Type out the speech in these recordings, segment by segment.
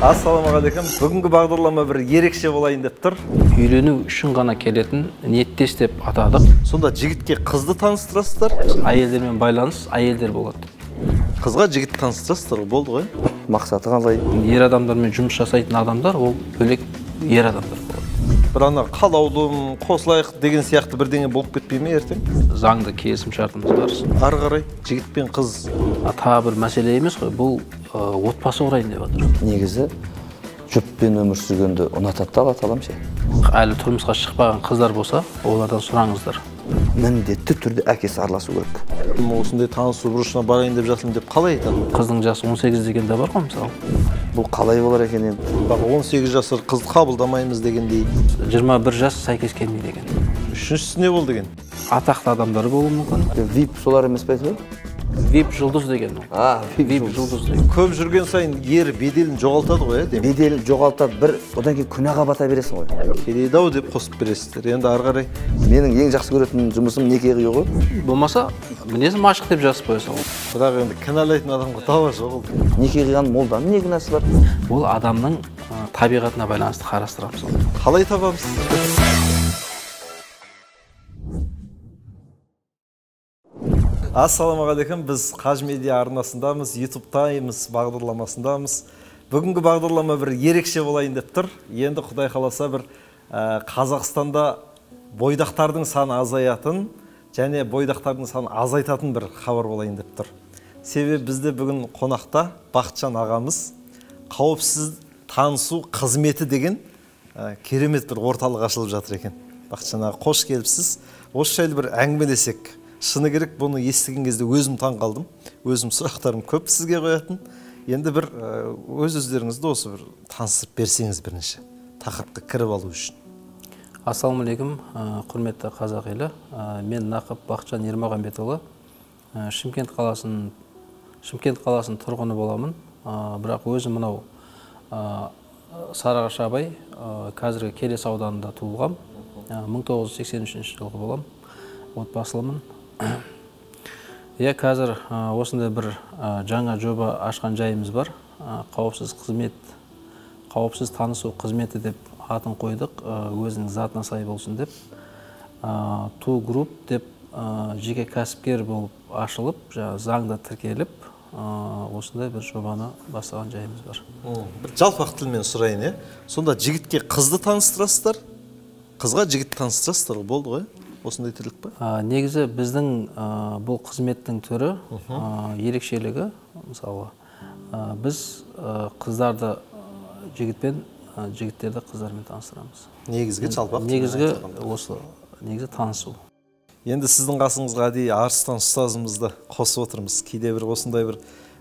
Ассалаумағалейкум. Бүгінгі бағдарлама бір ерекше болайын деп тұр. Үйлену үшін ғана келетін ниеттес деп атадық. Сонда жігітке қызды таныстырасыздар? Әйелдермен байланыс әйелдер болады. Қызға жігіт таныстырасыздар, болды ғой? Мақсаты қалай? Ер адамдармен жұмыс жасайтын адамдар, ол бөлек ер адамдар болады. Бір ана қалаудым, қосылайық деген сияқты бірдеңе болып кетпей ме ертең? Заңды келісім шартымыз бар. Ары қарай жігіт пен қыз Та бір мәселе емес қой, бұл отбасы орайын деп отыр. Негізі жұппен өмір сүргенді ұнатады да аталам ше. Әлі тұрмысқа шықпаған қыздар болса, олардан сұраңыздар. Міндетті түрде әкесі араласу керек. Осындай танысу бұрышына барайын деп жатырмын деп қалай айтады? Қыздың жасы 18 деген де бар ғой мысалы. Бұл қалай болар екен енді? 18 жасар қызды қабылдамаймыз дегендей. 21 жас сәйкес келмейді деген. Үшіншісі не болды деген? Атақты адамдар болуы мүмкін. VIP солар емес пе айтып? VIP жұлдыз деген. VIP жұлдыз деген. Көп жүрген сайын ер беделін жоғалтады ғой, Беделін жоғалтады, бір одан кейін күнәға бата бересің ғой. Келеді-ау деп қосып бересіздер. Енді ары қарай. Менің ең жақсы көретін жұмысым неке қию ғой. Болмаса, мінезім ашық деп жазып қойса ол. Бірақ енді кінәлайтын адамға дауа жоқ. Неке қиған молданың не күнәсі бар? Ол адамның табиғатына байланысты қарастырамыз. Қалай табамыз? Ассалаумағалейкум, біз Қаж Медиа арнасындамыз, YouTube-таймыз бағдарламасындамыз. Бүгінгі бағдарлама бір ерекше болайын деп тұр. Енді Құдай қаласа бір Қазақстанда бойдақтардың саны азаятын, және бойдақтардың саны азайтатын бір хабар болайын деп тұр. Себебі бізде бүгін қонақта Бақытжан ағамыз қауіпсіз танысу қызметі деген керемет бір орталық ашылып жатыр екен. Бақытжан аға, қош келіпсіз. Осы жайлы бір әңгімелесек. Шыны керек, бұны естіген кезде өзім таң қалдым. Өзім сұрақтарым көп сізге қоятын. Енді бір өздеріңізді осы бір таныстырып берсеңіз бірінші. Тақырыпқа кіріп алу үшін. Ассалаумағалейкум, құрметті қазақ елі. Мен Нақып Бақытжан Ермағанбетұлы. Шымкент қаласының тұрғыны боламын. Бірақ өзім мынау Сарыағаш Абай, қазіргі Келес ауданында туылғам. 1983 жылғы болам. Отбасылымын. Қазір осындай бір жаңа жоба ашқан жайымыз бар. Қауіпсіз танысу қызметі деп атын қойдық. Өзінің затына сай болсын деп. Ту групп деп жеке кәсіпкер болып ашылып, заңда тіркеліп, осындай бір жобаны бастаған жайымыз бар. Бір жалпақ тілмен сұрайын, сонда жігітке қызды таныстырасыздар, қызға жігіт таныстырасыздар, болды ғой? Осындай тірлік па? Негізі біздің бұл қызметтің түрі ерекшелігі, мысалы, біз қыздарды жігітпен, жігіттерді қыздармен таныстырамыз. Негізгі жалпақ? Негізі танысу. Енді сіздің қасыңызға әдейі Арыстан ұстазымызды қосып отырмыз. Кейде бір осындай бір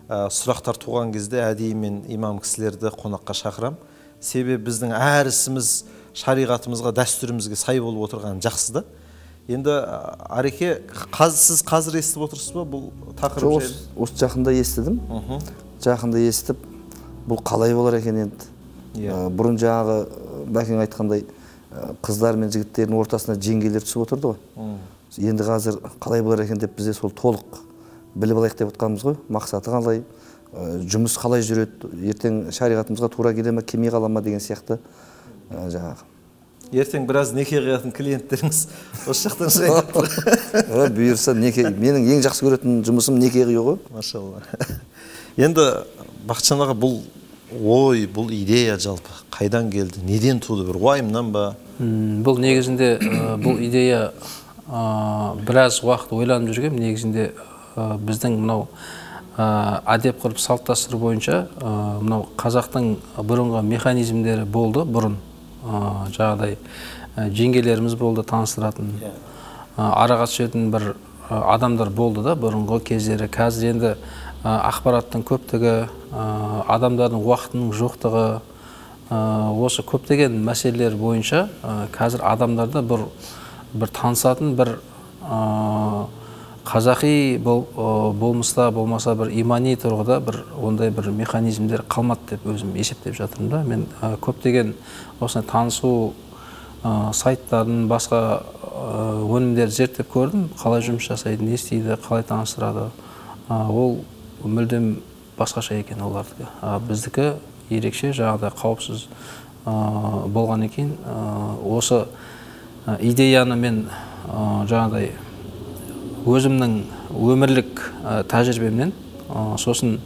сұрақтар туған кезде әдейі мен имам кісілерді қонаққа шақырам. Себебі біздің әр ісіміз шариғатымызға, дәстүрімізге сай болып отырған жақсы да. Енді Ареке, сіз қазір естіп отырсыз ба бұл тақырып жайлы? Осы жақында естідім. Жақында естіп, бұл қалай болар екен енді. Бұрын жаңағы Бәкең айтқандай қыздар мен жігіттердің ортасына жеңгелер түсіп отырды ғой. Енді қазір қалай болар екен деп бізде сол толық біліп алайық деп отқанымыз ғой. Мақсаты қалай, жұмыс қалай жүреді, ертең шариғатымызға тура келе ме, келмей қала ма деген сияқты жаңағы. Ертең біраз неке қиятын клиенттеріңіз осы жақтан жайнап тұр. Бұйырса, менің ең жақсы көретін жұмысым неке қию ғой. Машалла. Енді Бақытжан аға, бұл ой, бұл идея жалпы қайдан келді, неден туды, бір уайымнан ба? Бұл негізінде, бұл идея біраз уақыт ойланып жүргем. Негізінде біздің мынау әдеп ғұрып салт дәстүр бойынша мынау қазақтың бұрынғы механизмдері болды бұрын. Жағдай жеңгелеріміз болды таныстыратын, араға түсетін бір адамдар болды да бұрынғы кездері. Қазір енді ақпараттың көптігі, адамдардың уақытының жоқтығы, осы көптеген мәселелер бойынша қазір адамдарда бір танысатын, бір қазақи болмыста болмаса бір имани тұрғыда бір ондай бір механизмдер қалмады деп өзім есептеп жатырмын да. Мен көптеген осындай танысу сайттарын, басқа өнімдерді зерттеп көрдім. Қалай жұмыс жасайды, не істейді, қалай таныстырады. Ол мүлдем басқаша екен олардікі. Біздікі ерекше жаңағыдай қауіпсіз болғаннан кейін осы идеяны мен жаңағыдай өзімнің өмірлік тәжірибемнен сосын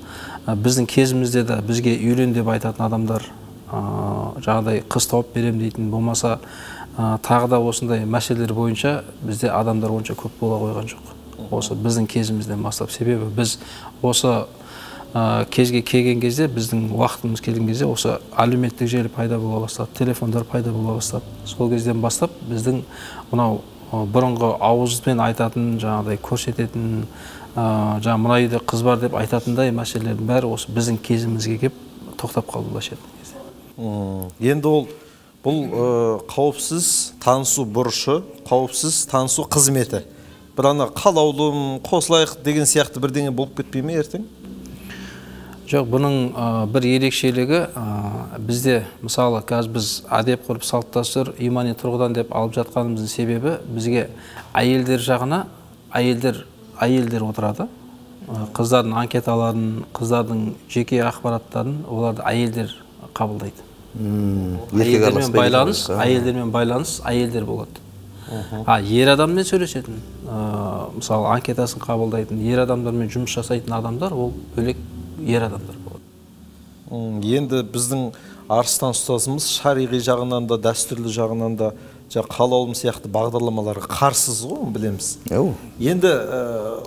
біздің кезімізде де бізге үйлен деп айтатын адамдар жаңағыдай қыз тауып берем дейтін болмаса тағы да осындай мәселелер бойынша бізде адамдар онша көп бола қойған жоқ осы біздің кезімізден бастап. Себебі біз осы кезге келген кезде, біздің уақытымыз келген кезде осы әлеуметтік желі пайда бола бастады, телефондар пайда бола бастады. Сол кезден бастап біздің мынау бұрынғы ауызбен айтатын, жаңағыдай көрсететін, жаңа мына үйде қыз бар деп айтатындай мәселелердің бәрі осы біздің кезімізге келіп тоқтап қалды былайша айтқан кезде. Енді бұл қауіпсіз танысу бұрышы, қауіпсіз танысу қызметі. Бір ана қалаулым, қосылайық деген сияқты бірдеңе болып кетпей ме ертең? Жоқ, бұның бір ерекшелігі бізде, мысалы, қазір біз әдеп ғұрып салт дәстүр имани тұрғыдан деп алып жатқанымыздың себебі бізге әйелдер жағына әйелдер отырады. Қыздардың анкеталарын, қыздардың жеке ақпараттарын оларды әйелдер қабылдайды. Әйелдермен байланыс әйелдер болады. Ер адаммен сөйлесетін, мысалы анкетасын қабылдайтын, ер адамдармен жұмыс жасайтын адамдар ол бөлек ер адамдар болады. Енді біздің Арыстан ұстазымыз шариғи жағынан да, дәстүрлі жағынан да қалаулым сияқты бағдарламаларға қарсыз ғой, білеміз. Енді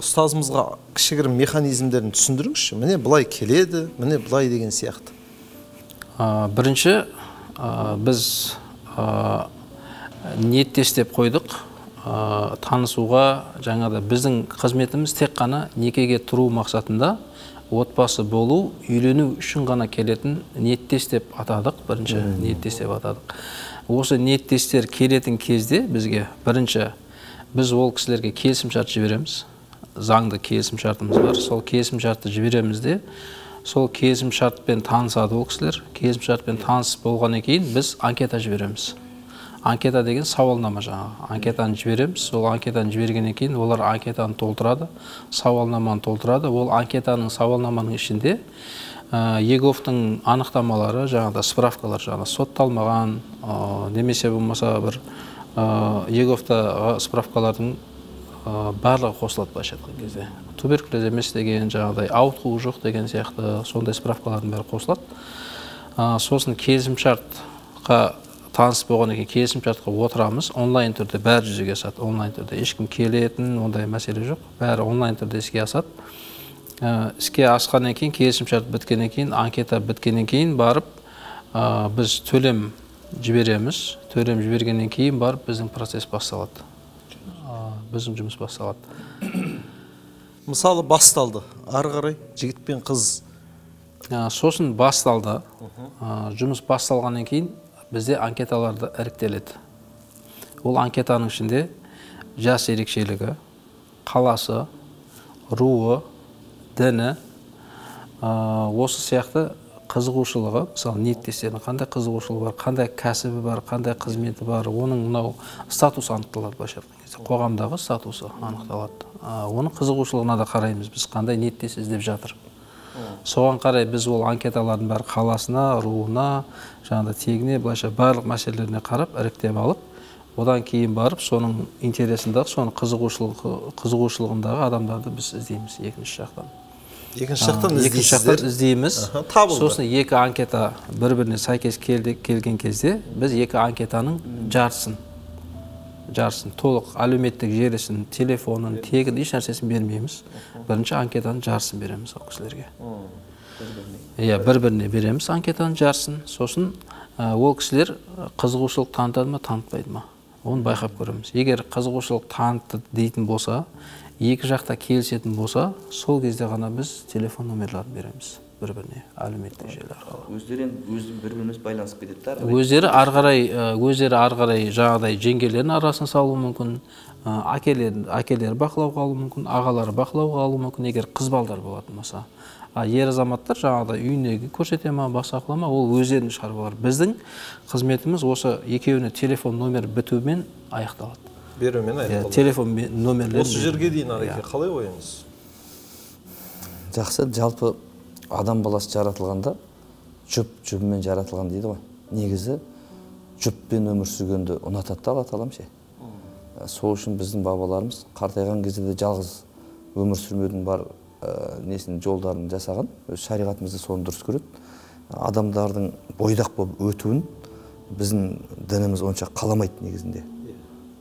ұстазымызға кішігірім механизмдерін түсіндіріңізші. Міне былай келеді, міне былай деген сияқты. Бірінші біз ниеттес деп қойдық. Танысуға жаңада біздің қызметіміз тек қана некеге тұру мақсатында отбасы болу, үйлену үшін ғана келетін ниеттес деп атадық. Бірінші ниеттес деп атадық. Осы ниеттестер келетін кезде бізге бірінші біз ол кісілерге келісім шарт жібереміз. Заңды келісім шартымыз бар. Сол келісім шартты жібереміз де, сол келісім шартпен танысады ол кісілер. Келісім шартпен таныс болғаннан кейін біз анкета жібереміз. Анкета деген сауалнама жаңағы. Анкетаны жібереміз. Сол анкетаны жібергеннен кейін олар анкетаны толтырады, сауалнаманы толтырады. Ол анкетаның сауалнаманың ішінде ЕГОВтың анықтамалары, жаңағыда справкалар, жаңағы сотталмаған, немесе болмаса бір ЕГОВта справкалардың барлығы қосылады былайша айтқан кезде. Туберкулез емес деген, жаңағыдай ауытқуы жоқ деген сияқты сондай справкалардың бәрі қосылады. Сосын келісімшартқа таныс болғаннан кейін келісімшартқа отырамыз. Онлайн түрде бәрі жүзеге асады. Онлайн түрде ешкім келетін, ондай мәселе жоқ. Бәрі онлайн түрде іске асады. Іске асқаннан кейін, келісімшарт біткеннен кейін, анкета біткеннен кейін барып біз төлем жібереміз. Төлем жібергеннен кейін барып біздің процесс басталады. Біздің жұмыс басталады. Мысалы басталды. Ары қарай жігіт пен қыз. Сосын басталды. Жұмыс басталғаннан кейін бізде анкеталарды іріктеледі. Ол анкетаның ішінде жас ерекшелігі, қаласы, руы, діні, осы сияқты қызығушылығы, мысалы ниеттестердің қандай қызығушылығы бар, қандай кәсібі бар, қандай қызметі бар, оның мынау статусы анықталады былайша айтқан кезде. Қоғамдағы статусы анықталады. Оның қызығушылығына да қараймыз біз, қандай ниеттес іздеп жатыр. Соған қарай біз ол анкеталардың бәрі қаласына, руына, жаңағыда тегіне, былайша барлық мәселелеріне қарап, іріктеп алып, одан кейін барып, соның интересіндағы, соның қызығушылығындағы адамдарды біз іздейміз екінші жақтан. Екінші жақтан іздейміз. Сосын екі анкета бір-біріне сәйкес келген кезде, біз екі анкетаның жартысын, толық әлеуметтік желісін, телефонын, тегін еш нәрсесін бермейміз. Бірінші анкетаның жартысын береміз ол кісілерге. Бір-біріне береміз анкетаның жартысын. Сосын ол кісілер қызығушылық танытады ма, танытпайды ма? Оны байқап көреміз. Егер қызығушылық танытты дейтін болса, екі жақта келісетін болса, сол кезде ғана біз телефон номерларын береміз бір-біріне әлеуметтік желі арқылы. Өздері бір-біріміз байланысып кетеді. Өздері ары қарай жаңағыдай жеңгелердің арасын салуы мүмкін, әкелер бақылауға алуы мүмкін, ағалары бақылауға алуы мүмкін, егер қыз балдар болатын болса. Ер азаматтар жаңағыдай үйіне көрсете ма, басқа қыла ма, ол өздерінің шаруалары. Біздің қызметіміз осы екеуіне телефон номер бітумен аяқталады. Берумен аяқталады. Телефон номерлерін. Осы жерге дейін ареке қалай ойыңыз? Жақсы, жалпы адам баласы жаратылғанда жұбымен жаратылған дейді ғой. Негізі жұппен өмір сүргенді ұнатады да Алла тағалам ше. Сол үшін біздің бабаларымыз қартайған кезде де жалғыз өмір сүрмеудің бар несін жолдарын жасаған. Шариғатымызда соны дұрыс көреді. Адамдардың бойдақ болып өтуін біздің дініміз онша қаламайды негізінде.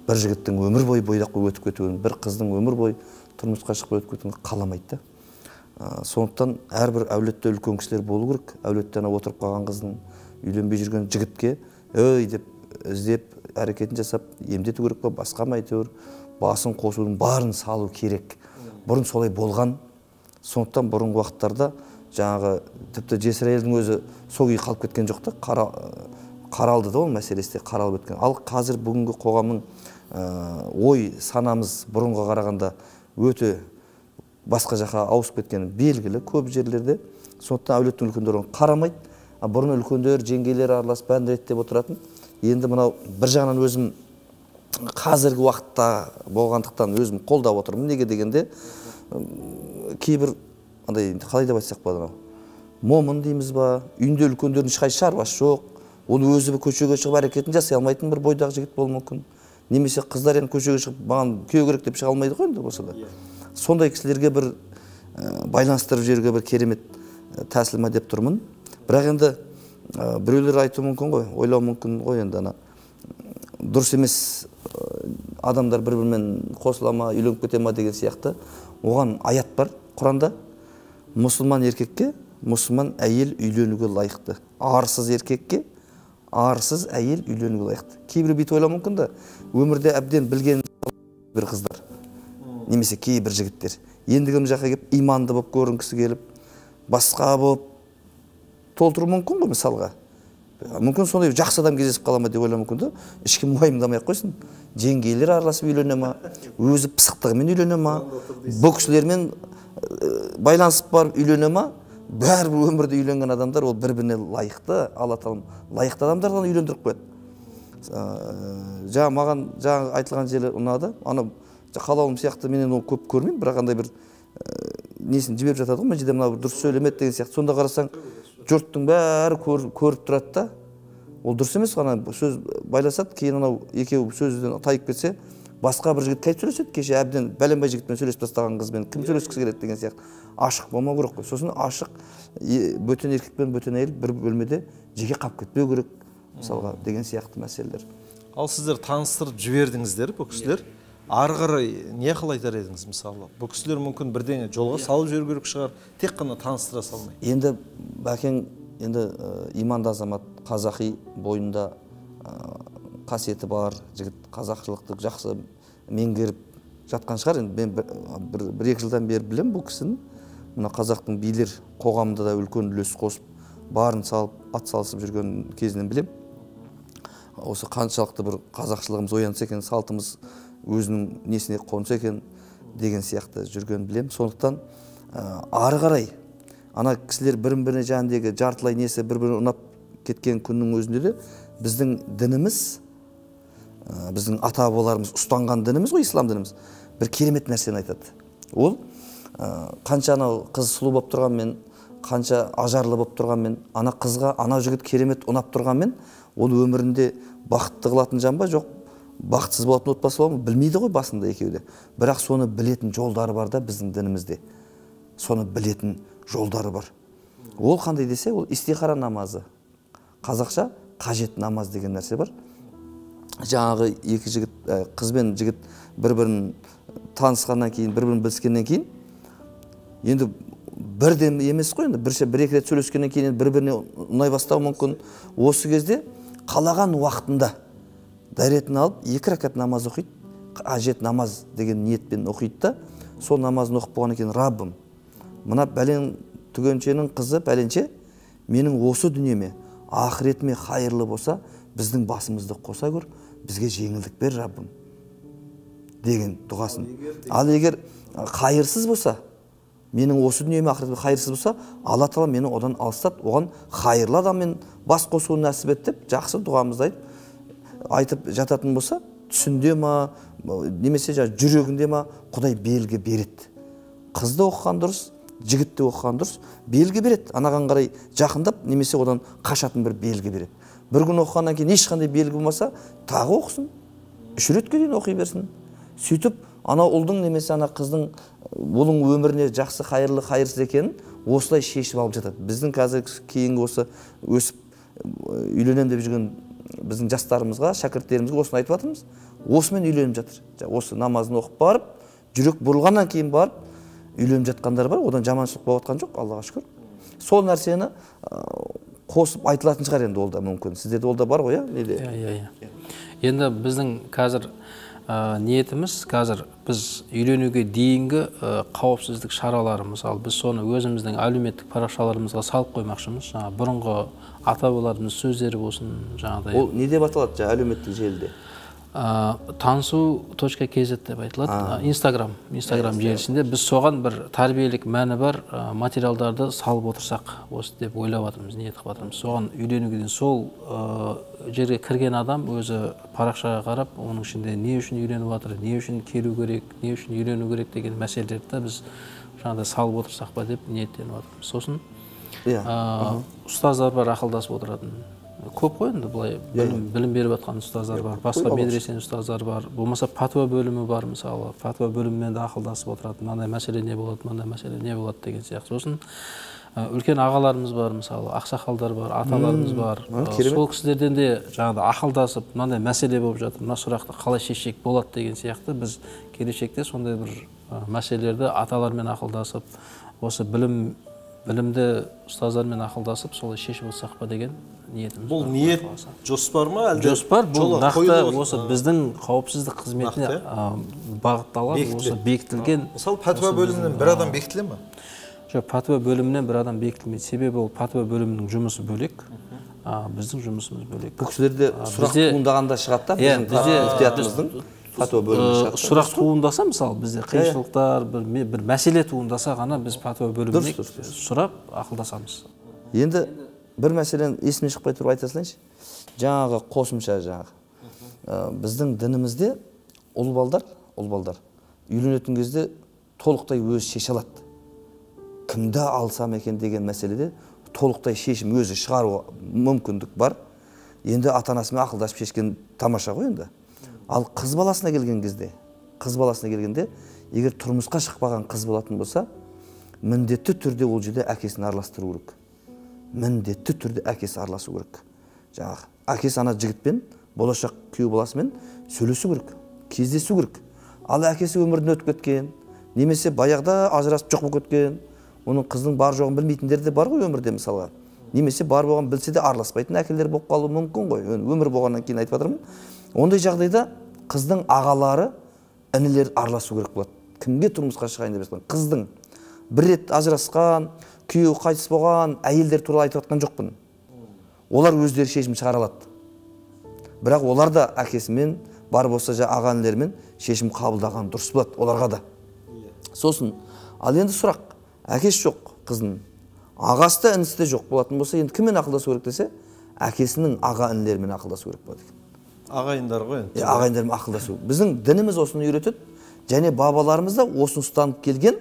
Бір жігіттің өмір бойы бойдақ болып өтіп кетуін, бір қыздың өмір бойы тұрмысқа шығып өтіп кетуін қаламайды. Сондықтан әрбір әулетте үлкен кісілер болу керек. Әулетте отырып қалған қыздың үйленбей жүрген жігітке өй деп іздеп әрекетін жасап емдету керек па, басқа ма әйтеуір басын қосудың барын салу керек. Бұрын солай болған. Сондықтан бұрынғы уақыттарда жаңағы тіпті жесір әйелдің өзі сол күйі қалып кеткен жоқ та, қаралды да ол мәселесі де қаралып өткен. Ал қазір бүгінгі қоғамның ой санамыз бұрынға қарағанда өте басқа жаққа ауысып кеткені белгілі көп жерлерде. Сондықтан әулеттің үлкендері оны қарамайды. Бұрын үлкендер, жеңгелер араласып бәрін реттеп отыратын. Енді мынау бір жағынан өзім қазіргі уақытта болғандықтан өзім қолдап отырмын. Неге дегенде кейбір қалай деп айтсақ болады, момын дейміз ба, үйінде үлкендердің ешқайсы шаруасы жоқ. Ол өзі көшеге шығып әрекетін жасай алмайтын бір бойдағы жігіт болуы мүмкін. Немесе қыздар енді көшеге шығып маған күйеу керек деп шыға алмайды ғой енді болса да. Сондай кісілерге бір байланыстырып жіберуге бір керемет тәсіл ма деп тұрмын. Бірақ енді біреулер айтуы мүмкін ғой, ойлау мүмкін ғой енді дұрыс емес адамдар бір-бірімен қосыла ма, үйленіп кете ма деген сияқты. Оған аят бар Құранда. Мұсылман еркекке мұсылман әйел үйленуге лайықты. Арсыз еркекке арсыз әйел үйленуге лайықты. Кейбір бүйтіп ойлауы мүмкін да, өмірде әбден білген бір қыздар, немесе кейбір жігіттер ендігі жаққа келіп иманды болып көрінгісі келіп, басқа болып толтыру мүмкін ғой мысалға. Мүмкін сондай жақсы адам кездесіп қала ма деп ойлауы мүмкін да, ешкім уайымдамай ақ қойсын. Жеңгейлер араласып үйлене ма, өзі пысықтығымен үйлене ма, бұл кісілермен байланысып барып үйлене ма, бәрібір өмірде үйленген адамдар ол бір-біріне лайықты, Алла тағалам лайықты адамдардан үйлендіріп қояды. Маған айтылған жері ұнады. Ана қалауым сияқты менен оны көп көрмеймін, бірақ андай бір несін жіберіп жатады ғой, мен мына дұрыс сөйлемеді деген сияқты. Сонда қарасаң, жұрттың бәрі көріп тұрады да. Ол дұрыс емес, ғана сөз байласады, кейін анау екеуі сөзден тайып кетсе, басқа бір жігіт қайтып сөйлеседі. Кеше әбден бәленбай жігітпен сөйлесіп тастаған қызбен кім сөйлескісі келеді деген сияқты. Ашық болмау керек қой. Сосын ашық бөтен еркекпен бөтен әйел бір бөлмеде жеке қалып кетпеу керек, мысалға деген сияқты мәселелер. Ал сіздер таныстырып жібердіңіздер бұл кісілер. Ары қарай не қалайтар едіңіз мысалы? Бұл кісілер мүмкін бірдеңе жолға салып жіберу керек шығар, тек қана таныстыра салмай. Енді бәкең иманды азамат, қазақи бойында қасиеті бар жігіт, қазақшылықты жақсы меңгеріп жатқан шығар. Енді мен бір-екі жылдан бері білем бұл кісіні. Мына қазақтың билер қоғамында да үлкен үлес қосып, барын салып, ат салысып жүрген кезінен білем. Осы қаншалықты бір қазақшылығымыз оянса екен, салтымыз өзінің несіне қонса екен деген сияқты жүрген білем. Сондықтан ары қарай ана кісілер бірін-біріне жанындегі жартылай несі бір-біріне ұнап кеткен күннің өзінде де біздің дініміз, біздің ата бабаларымыз ұстанған дініміз ғой, ислам дініміз, бір керемет нәрсені айтады. Ол қанша анау қыз сұлу болып тұрғанмен, қанша ажарлы болып тұрғанмен, ана қызға ана жігіт керемет ұнап тұрғанмен, ол өмірінде бақытты қылатын жан ба, жоқ бақытсыз болатын отбасы бар ма, білмейді ғой басында екеуі де. Бірақ соны білетін жолдары бар да біздің дінімізде. Соны білетін жолдары бар. Ол қандай десе, ол истихара намазы. Қазақша қажет намаз деген нәрсе бар. Жаңағы екі жігіт, қыз бен жігіт бір-бірін танысқаннан кейін, бір-бірін біліскеннен кейін, енді бірден емес қой, енді бір-екі рет сөйлескеннен кейін бір-біріне ұнай бастауы мүмкін. Осы кезде қалаған уақытында дәретін алып, 2 рәкат намаз оқиды, қажет намаз деген ниетпен оқиды да, сол намазын оқып болғаннан кейін, Раббым, мына бәлен түгеншенің қызы бәленше менің осы дүниеме, ақыретіме қайырлы болса, біздің басымызды қоса көр, бізге жеңілдік бер, Раббым деген дұғасын. Ал егер қайырсыз болса, менің осы дүниеме, ақыретіме қайырсыз болса, Алла тағала мені одан алыстат, оған қайырлы адаммен бас қосуын нәсіп ет деп жақсы дұғамызды айтып жататын болса, түсінде ма, немесе жүрегінде ма, Құдай белгі береді. Қызды оқыған дұрыс, жігітте оқыған дұрыс, белгі береді, анаған қарай жақындап немесе одан қашатын бір белгі береді. Бір күн оқығаннан кейін ешқандай белгі болмаса, тағы оқысын, 3 ретке дейін оқи берсін. Сөйтіп, ана ұлдың немесе ана қыздың бұның өміріне жақсы, қайырлы, қайырсыз екенін осылай шешіп алып жатады. Біздің қазір кейінгі осы өсіп үйленем деп жүрген біздің жастарымызға, шәкірттерімізге осыны айтып жатырмыз. Осымен үйленіп жатыр. Осы намазын оқып барып, жүрек бұрылғаннан кейін барып үйленіп жатқандар бар. Одан жаманшылық болып жатқан жоқ, Аллаға шүкір. Сол нәрсені қосып айтылатын шығар енді ол да мүмкін. Сіздерде ол да бар ғой, иә? Енді біздің қазір ниетіміз, қазір біз үйленуге дейінгі қауіпсіздік шаралары, мысалы біз соны өзіміздің әлеуметтік парақшаларымызға салып қоймақшымыз. Бұрынғы ата-бабалардың сөздері болсын, жаңағыдай. Ол не деп аталады әлеуметтік желіде? Танысу.kz деп айтылады. Инстаграм желісінде біз соған бір тәрбиелік мәні бар материалдарды салып отырсақ, осы деп ойлап жатырмыз, ниет қылып жатырмыз. Соған үйленуге дейін сол жерге кірген адам өзі парақшаға қарап, оның ішінде не үшін үйленіп жатыр, не үшін келу керек, не үшін үйлену керек деген мәселелерді біз жаңағыдай салып отырсақ па деп ниеттеніп жатырмыз. Сосын ұстаздар бар, ақылдасып отыратын. Көп қой енді былай білім беріп жатқан ұстаздар бар, басқа медресенің ұстаздар бар, болмаса пәтуа бөлімі бар, мысалы пәтуа бөлімімен де ақылдасып отырады, мынандай мәселе не болады, мынандай мәселе не болады деген сияқты. Сосын үлкен ағаларымыз бар, мысалы ақсақалдар бар, аталарымыз бар, сол кісілерден де жаңағыдай ақылдасып, мынандай мәселе болып жатыр, мына сұрақты қалай шешсек болады деген сияқты біз келешекте сондай бір мәселелерді аталармен ақылдасып, осы білімді ұстаздармен ақылдасып солай шешіп отырсақ па деген ниетіміз. Бұл ниет жоспар ма әлде? Жоспар бұл нақты осы біздің қауіпсіздік қызметіне бағытталған, осы бекітілген. Мысалы пәтуа бөлімінен бір адам бекітіле ме? Жоқ, пәтуа бөлімінен бір адам бекітілмейді. Себебі ол пәтуа бөлімінің жұмысы бөлек, біздің жұмысымыз бөлек. Бұл кісілерде сұрақ туындағанда шығады да, біздің мүфтиятымыздың пәтуа бөлімі шығады. Сұрақ туындаса, мысалы, бізде қиыншылықтар, бір мәселе туындаса ғана біз пәтуа бөліміне сұрап ақылдасамыз. Енді бір мәселені есіме шықпай тұрып айта салайыншы. Жаңағы қосымша біздің дінімізде ұл балдар үйленетін кезде толықтай өзі шеше алады. Кімді алсам екен деген мәселеде толықтай шешім өзі шығаруға мүмкіндік бар. Енді ата-анасымен ақылдасып шешкен тамаша ғой енді. Ал қыз баласына келген кезде, егер тұрмысқа шықпаған қыз болатын болса, міндетті түрде ол жерде әкесін араластыру керек. Міндетті түрде әкесі араласу керек. Жаңағы әкесі ана жігітпен, болашақ күйеу баласымен сөйлесу керек, кездесу керек. Ал әкесі өмірден өтіп кеткен, немесе баяғыда ажырасып жоқ болып кеткен, оның қыздың бар жоғын білмейтіндер де бар ғой өмірде мысалға. Немесе бар болған білсе де араласпайтын әкелер болып қалуы мүмкін ғой. Өмір болғаннан кейін айтып жатырмын. Ондай жағдайда қыздың ағалары, інілер араласу керек болады. Кімге тұрмысқа шығайын деп жатқан? Қыздың бір рет ажырасқан, күйеуі қайтыс болған әйелдер туралы айтып жатқан жоқпын. Олар өздері шешім шығара алады. Бірақ олар да әкесімен, бар болса аға інілерімен шешім қабылдаған дұрыс болады оларға да. Сосын, ал енді сұрақ, әкесі жоқ қыздың, ағасы да інісі де жоқ болатын болса, енді кіммен ақылдасу керек десе, әкесінің аға інілерімен ақылдасу керек болады. Ағайындар ғой енді. Ағайындармен ақылдасу. Біздің дініміз осыны үйретеді, және бабаларымыз да осыны ұстанып келген,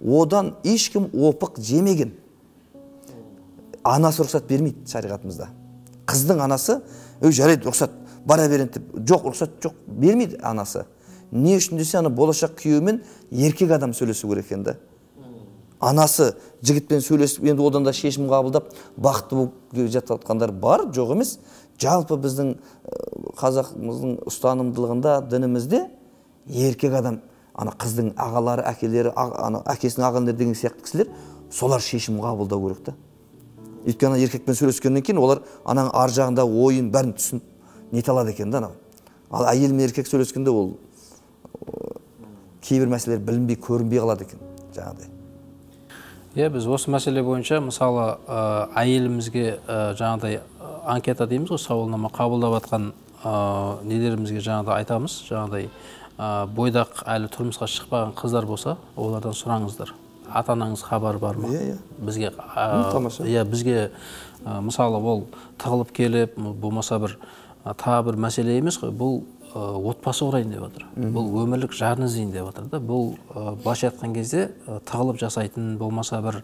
одан ешкім опық жемеген. Анасы рұқсат бермейді шариғатымызда. Қыздың анасы, жарайды рұқсат бара берен деп, жоқ рұқсат жоқ бермейді анасы. Не үшін десе, ана болашақ күйеуімен еркек адам сөйлесу керек енді. Анасы жігітпен сөйлесіп, енді одан да шешім қабылдап, бақытты болып жатқандар бар, жоқ емес. Жалпы біздің қазағымыздың ұстанымдылығында, дінімізде еркек адам, ана қыздың ағалары, әкелері, әкесінің ағалары деген сияқты кісілер, солар шешім қабылдау керек та. Өйткені еркекпен сөйлескеннен кейін олар ананың ар жағында ойын бәрін түсініп нете алады екен да. Ал әйел мен еркек сөйлескенде ол кейбір мәселелер білінбей, көрінбей қалады екен жаңағыдай. Біз осы мәселе бойынша мысалы әйелімізге жаңағыдай анкета дейміз ғой, сауалнама қабылдап жатқан нелерімізге жаңағыдай айтамыз, жаңағыдай бойдақ әлі тұрмысқа шықпаған қыздар болса, олардан сұраңыздар. Ата-анаңыз хабар бар ма? Бізге мысалы ол тығылып келіп, болмаса бір тағы бір мәселе емес қой. Бұл отбасы құрайын деп жатыр. Бұл өмірлік жарын іздейін деп жатыр да. Бұл былайша айтқан кезде тығылып жасайтын, болмаса бір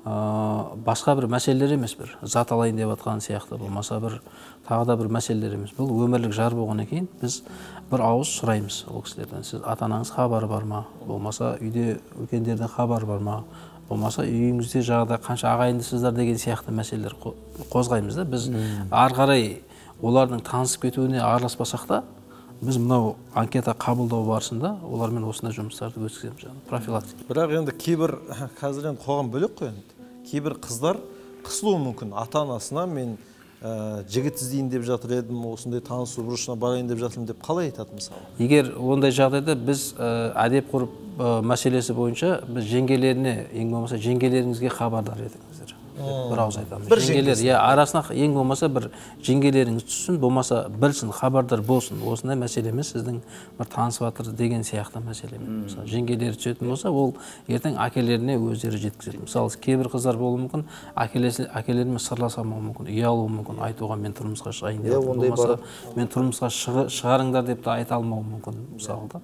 басқа бір мәселелер емес, бір зат алайын деп жатқан сияқты, болмаса бір тағы да бір мәселелер емес. Бұл өмірлік жар болғаннан кейін біз бір ауыз сұраймыз ол кісілерден. Сіз ата-анаңыз хабары бар ма? Болмаса үйде үлкендерден хабар бар ма? Болмаса үйіңізде жағдай қанша ағайындысыздар деген сияқты мәселелер қозғаймыз да. Біз ары қарай олардың танысып кетуіне араласпасақ та, біз мынау анкета қабылдау барысында олармен осындай жұмыстарды өткіземіз, профилактика. Бірақ енді кейбір қазір енді қоғам бөлек қой енді. Кейбір қыздар қысылуы мүмкін. Ата-анасына мен жігіт іздейін деп жатыр едім, осындай танысу бұрышына барайын деп жатырмын деп қалай айтады мысалы? Егер ондай жағдайда біз әдеп ғұрып мәселесі бойынша біз жеңгелеріне, ең болмаса жеңгелеріңізге хабардар етіңіздер. Бір ауыз айтамыз. Жеңгелер, арасына ең болмаса бір жеңгелеріңіз түссін, болмаса білсін, хабардар болсын. Осындай мәселеміз сіздің бір танысып жатыр деген сияқты мәселемен. Мысалы, жеңгелері түсетін болса, ол ертең әкелеріне өздері жеткізеді. Мысалы, кейбір қыздар болуы мүмкін, әкелерімен сырласамауы мүмкін, ұялуы мүмкін, айтуға мен тұрмысқа шығайын деп, болмаса мен тұрмысқа шығарыңдар деп те айта алмауы мүмкін, мысалы да.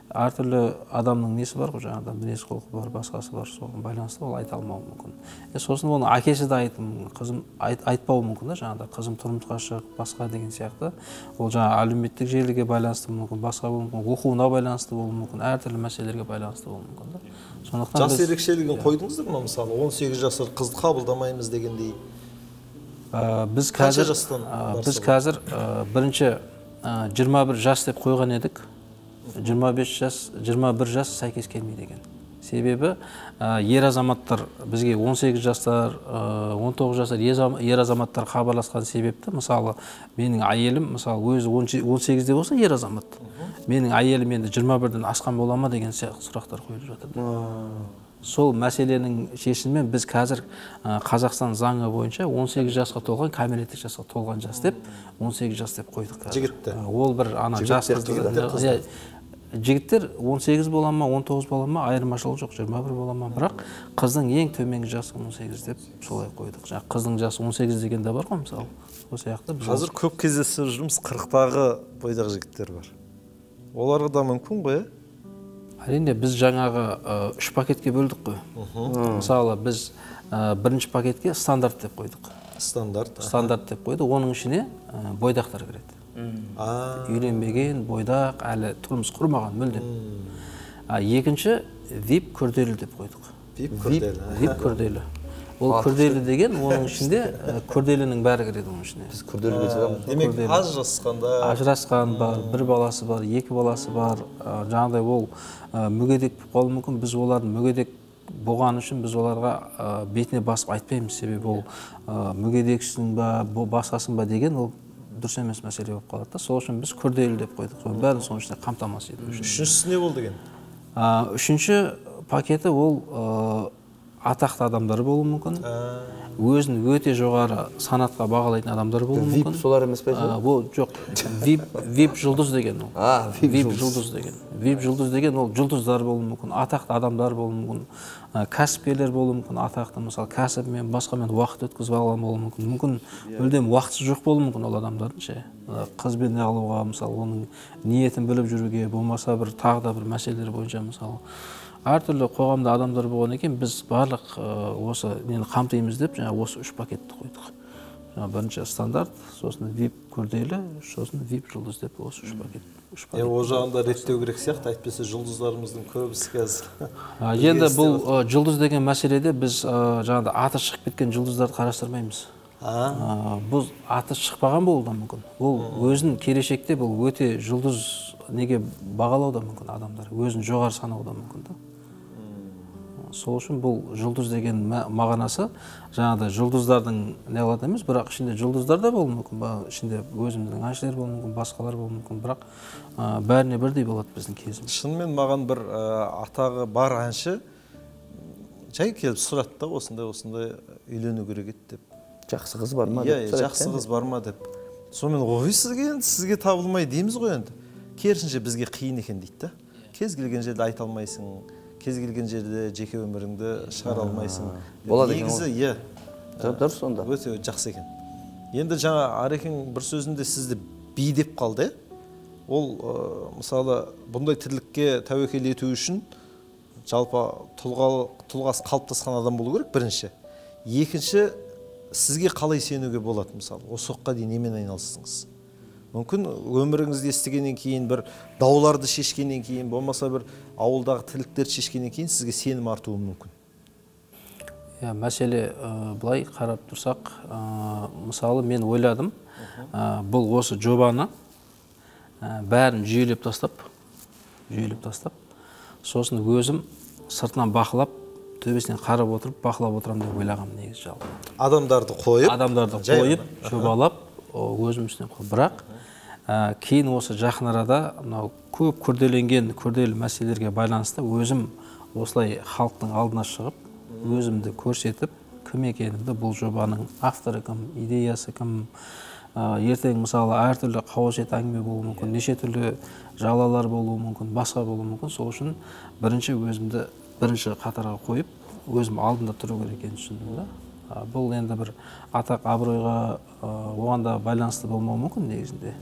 Әртүрлі адамның несі бар ғой, жаңағыда мінез құлқы бар, басқасы бар, соған байланысты ол айта алмауы мүмкін. Сосын оның әкесі де қызым айтпауы мүмкін да, жаңағыда қызым тұрмысқа шығып, басқа деген сияқты. Ол жаңа әлеуметтік желіге байланысты мүмкін, басқа болуы мүмкін, оқуына байланысты болуы мүмкін, әртүрлі мәселелерге байланысты болуы мүмкін да. Сондықтан жас ерекшелігін қойдыңыздар ма мысалы 18 жасар қызды қабылдамаймыз дегендей? Біз қазір бірінші 21 жас деп қойған едік. 21 жас сәйкес келмейді екен. Себебі ер азаматтар бізге 18 жастар, 19 жастар ер азаматтар хабарласқан себепті, мысалы менің әйелім мысалы өзі 18-де болса ер азамат. Менің әйелім енді 21-ден асқан бола ма деген сұрақтар қойылып жатыр. Сол мәселенің шешімімен біз қазір Қазақстан заңы бойынша 18 жасқа толған, кәмелеттік жасқа толған жас деп 18 жас деп қойдық. Жігітті. Ол бір жас жігіттер 18 бола ма, 19 бола ма, айырмашылық жоқ, 21 бола ма, бірақ қыздың ең төменгі жасы 18 деп солай қойдық. Қыздың жасы 18 деген де бар ғой, мысалы. Сол сияқты. Қазір көп кездесіп жүрміз, 40-тағы бойдағы жігіттер бар. Оларға да мүмкін ғой? Әрине, біз жаңағы 3 пакетке бөлдік қой. Мысалы, біз бірінші пакетке стандарт деп қойдық. Стандарт деп қойдық. Оның ішіне бойдақтар кіреді. Үйленбеген, бойдақ, әлі тұрмыс құрмаған мүлдем. Екінші VIP күрделі деп қойдық. VIP күрделі. Ол күрделі деген оның ішінде күрделінің бәрі кіреді оның ішіне. Біз күрделіге жатамыз. Демек ажырасқан бар, бір баласы бар, екі баласы бар. Жаңағыдай ол мүгедек болуы мүмкін. Біз олардың мүгедек болған үшін біз оларға бетіне басып айтпаймыз. Себебі ол мүгедексің ба, басқасың ба деген ол дұрыс емес мәселе болып қалады. Сол үшін біз күрделі деп қойдық. Соның бәрін соның ішінде қамтамасыз ету үшін. Үшіншісі не болды екен? Үшінші пакеті ол атақты адамдар болуы мүмкін. Өзін өте жоғары санатқа бағалайтын адамдар болуы мүмкін. VIP солар емес пе? Ол жоқ. VIP жұлдыз деген ол. VIP жұлдыз деген. VIP жұлдыз деген ол жұлдыздар болуы мүмкін, атақты адамдар болуы мүмкін, кәсіпкерлер болуы мүмкін, атақты мысалы кәсібімен басқамен уақыт өткізіп алған болуы мүмкін. Мүмкін мүлдем уақытсыз жоқ болуы мүмкін ол адамдардың ше. Қызбен алуға, мысалы оның ниетін біліп жүруге, болмаса бір тағы да бір мәселелер бойынша мысалы әртүрлі қоғамда адамдар болған екен, біз барлық осы нені қамтимыз деп, осы 3 пакетті қойдық. Бірінші стандарт, сосын VIP күрделі, сосын VIP жұлдыз деп осы 3 пакет. О жағында реттеу керек сияқты, әйтпесе жұлдыздарымыздың көбісі қазір. Енді бұл жұлдыз деген мәселеде біз жаңағыда аты шығып кеткен жұлдыздарды қарастырмаймыз. Бұл аты шықпаған болуы да мүмкін. Бұл өзін келешекте бұл өте жұлдыз неге бағалау да мүмкін адамдар, өзін жоғары санау да мүмкін да. Сол үшін бұл жұлдыз деген мағынасы жаңағыдай жұлдыздардың не алады емес, бірақ ішінде жұлдыздар да болуы мүмкін, ішінде өзіміздің әншілер болуы мүмкін, басқалар болуы мүмкін, бірақ бәріне бірдей болады біздің кезіміз. Шынымен маған бір атағы бар әнші жай келіп сұрады да, осындай үйлену керек еді деп. Жақсы қыз бар ма деп. Жақсы қыз бар ма деп. Сонымен ой сізге табылмай дейміз ғой енді. Керісінше бізге қиын екен дейді да. Кез келген жерде айта алмайсың, кез келген жерде жеке өміріңді шығара алмайсың. Негізі, дұрыс сонда. Өте жақсы екен. Енді жаңа Арекең бір сөзінде сізді би деп қалды, ол мысалы бұндай тірлікке тәуекел ету үшін жалпы тұлғасы қалыптасқан адам болу керек бірінші. Екінші, сізге қалай сенуге болады мысалы? Осы уақытқа дейін немен айналыстыңыз? Мүмкін өміріңізді естігеннен кейін, бір дауларды шешкеннен кейін, болмаса бір ауылдағы тірліктерді шешкеннен кейін сізге сенім артуы мүмкін. Мәселе былай қарап тұрсақ, мысалы мен ойладым, бұл осы жобаны бәрін жүйелеп тастап, сосын өзім сыртынан бақылап, төбесінен қарап отырып, бақылап отырам деп ойлағам негізі жалпы. Адамдарды қойып, жобалап, өзім үстінен қойып. Бірақ кейін осы жақын арада көп күрделі мәселелерге байланысты өзім осылай халықтың алдына шығып, өзімді көрсетіп, кім екенімді, бұл жобаның авторы кім, идеясы кім, ертең мысалы әртүрлі қауесет әңгіме болуы мүмкін, неше түрлі жалалар болуы мүмкін, басқа болуы мүмкін. Сол үшін өзімді бірінші қатарға қойып, өзім алдында тұру керек екенін түсіндім да. Бұл енді бір атақ абыройға оған да байланысты болмауы мүмкін негізінде.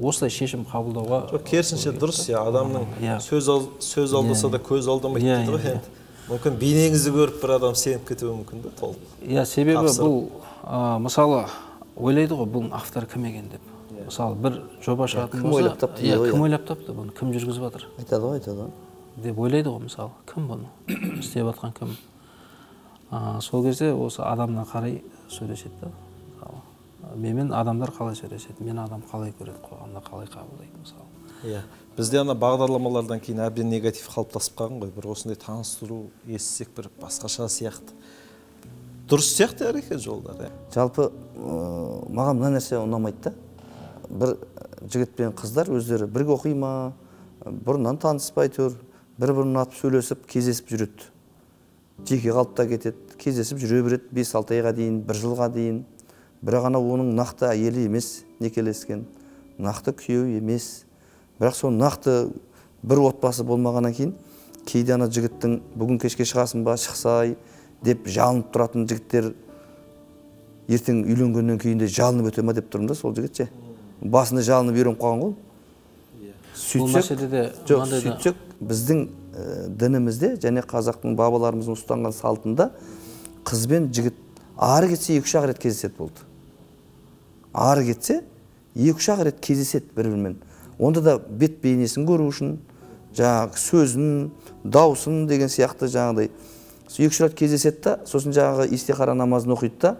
Осылай шешім қабылдауға керісінше дұрыс, адамның сөз алдаса да көз алдамайды дейді ғой енді. Мүмкін бейнеңізді көріп бір адам сеніп кетуі мүмкін бе толық. Себебі бұл мысалы ойлайды ғой бұл автор кім екен деп. Мысалы бір жоба шығатын болса, кім ойлап тапты бұны, кім жүргізіп жатыр? Айтады ғой. Деп ойлайды ғой мысалы, кім бұны істеп жатқан кім? Сол кезде осы адамына қарай сөйлеседі да. Менімен адамдар қалай сөйлеседі, мен адам қалай көреді, қоғамда қалай қабылдайды мысалы. Бізде бағдарламалардан кейін әбден негатив қалыптасып қалған ғой. Бір осындай таныстыру естісек бір басқаша сияқты. Дұрыс сияқты әрекет жолдар. Жалпы маған мына нәрсе ұнамайды да. Бір жігіт пен қыздар өздері бірге оқи ма, бұрыннан таныспай тұр, бір-бірін атып сөйлесіп, кездесіп жүреді. Жеке қалыпта кетеді, кездесіп жүре береді 5-6 айға дейін, 1 жылға дейін. Бірақ оның нақты әйелі емес некелескен, нақты күйеу емес. Бірақ сол нақты бір отбасы болмағаннан кейін, кейде ана жігіттің бүгін кешке шығасың ба, шықсай деп жалынып тұратын жігіттер ертең үйленгеннен кейін де жалынып өте ма деп тұрмын да, сол жігіт ше. Басында жалынып үйреніп қалған ғой. Сөйтсек, біздің дінімізде және қазақтың бабаларымыздың ұстанған салтында қыз бен жігіт ары кетсе 2-3 рет кездеседі болды. Ары кетсе 2-3 рет кездеседі бір-бірімен. Онда да бет бейнесін көру үшін, жаңағы сөзін, даусын деген сияқты жаңағыдай 2-3 рет кездеседі да, сосын жаңағы истихара намазын оқиды да,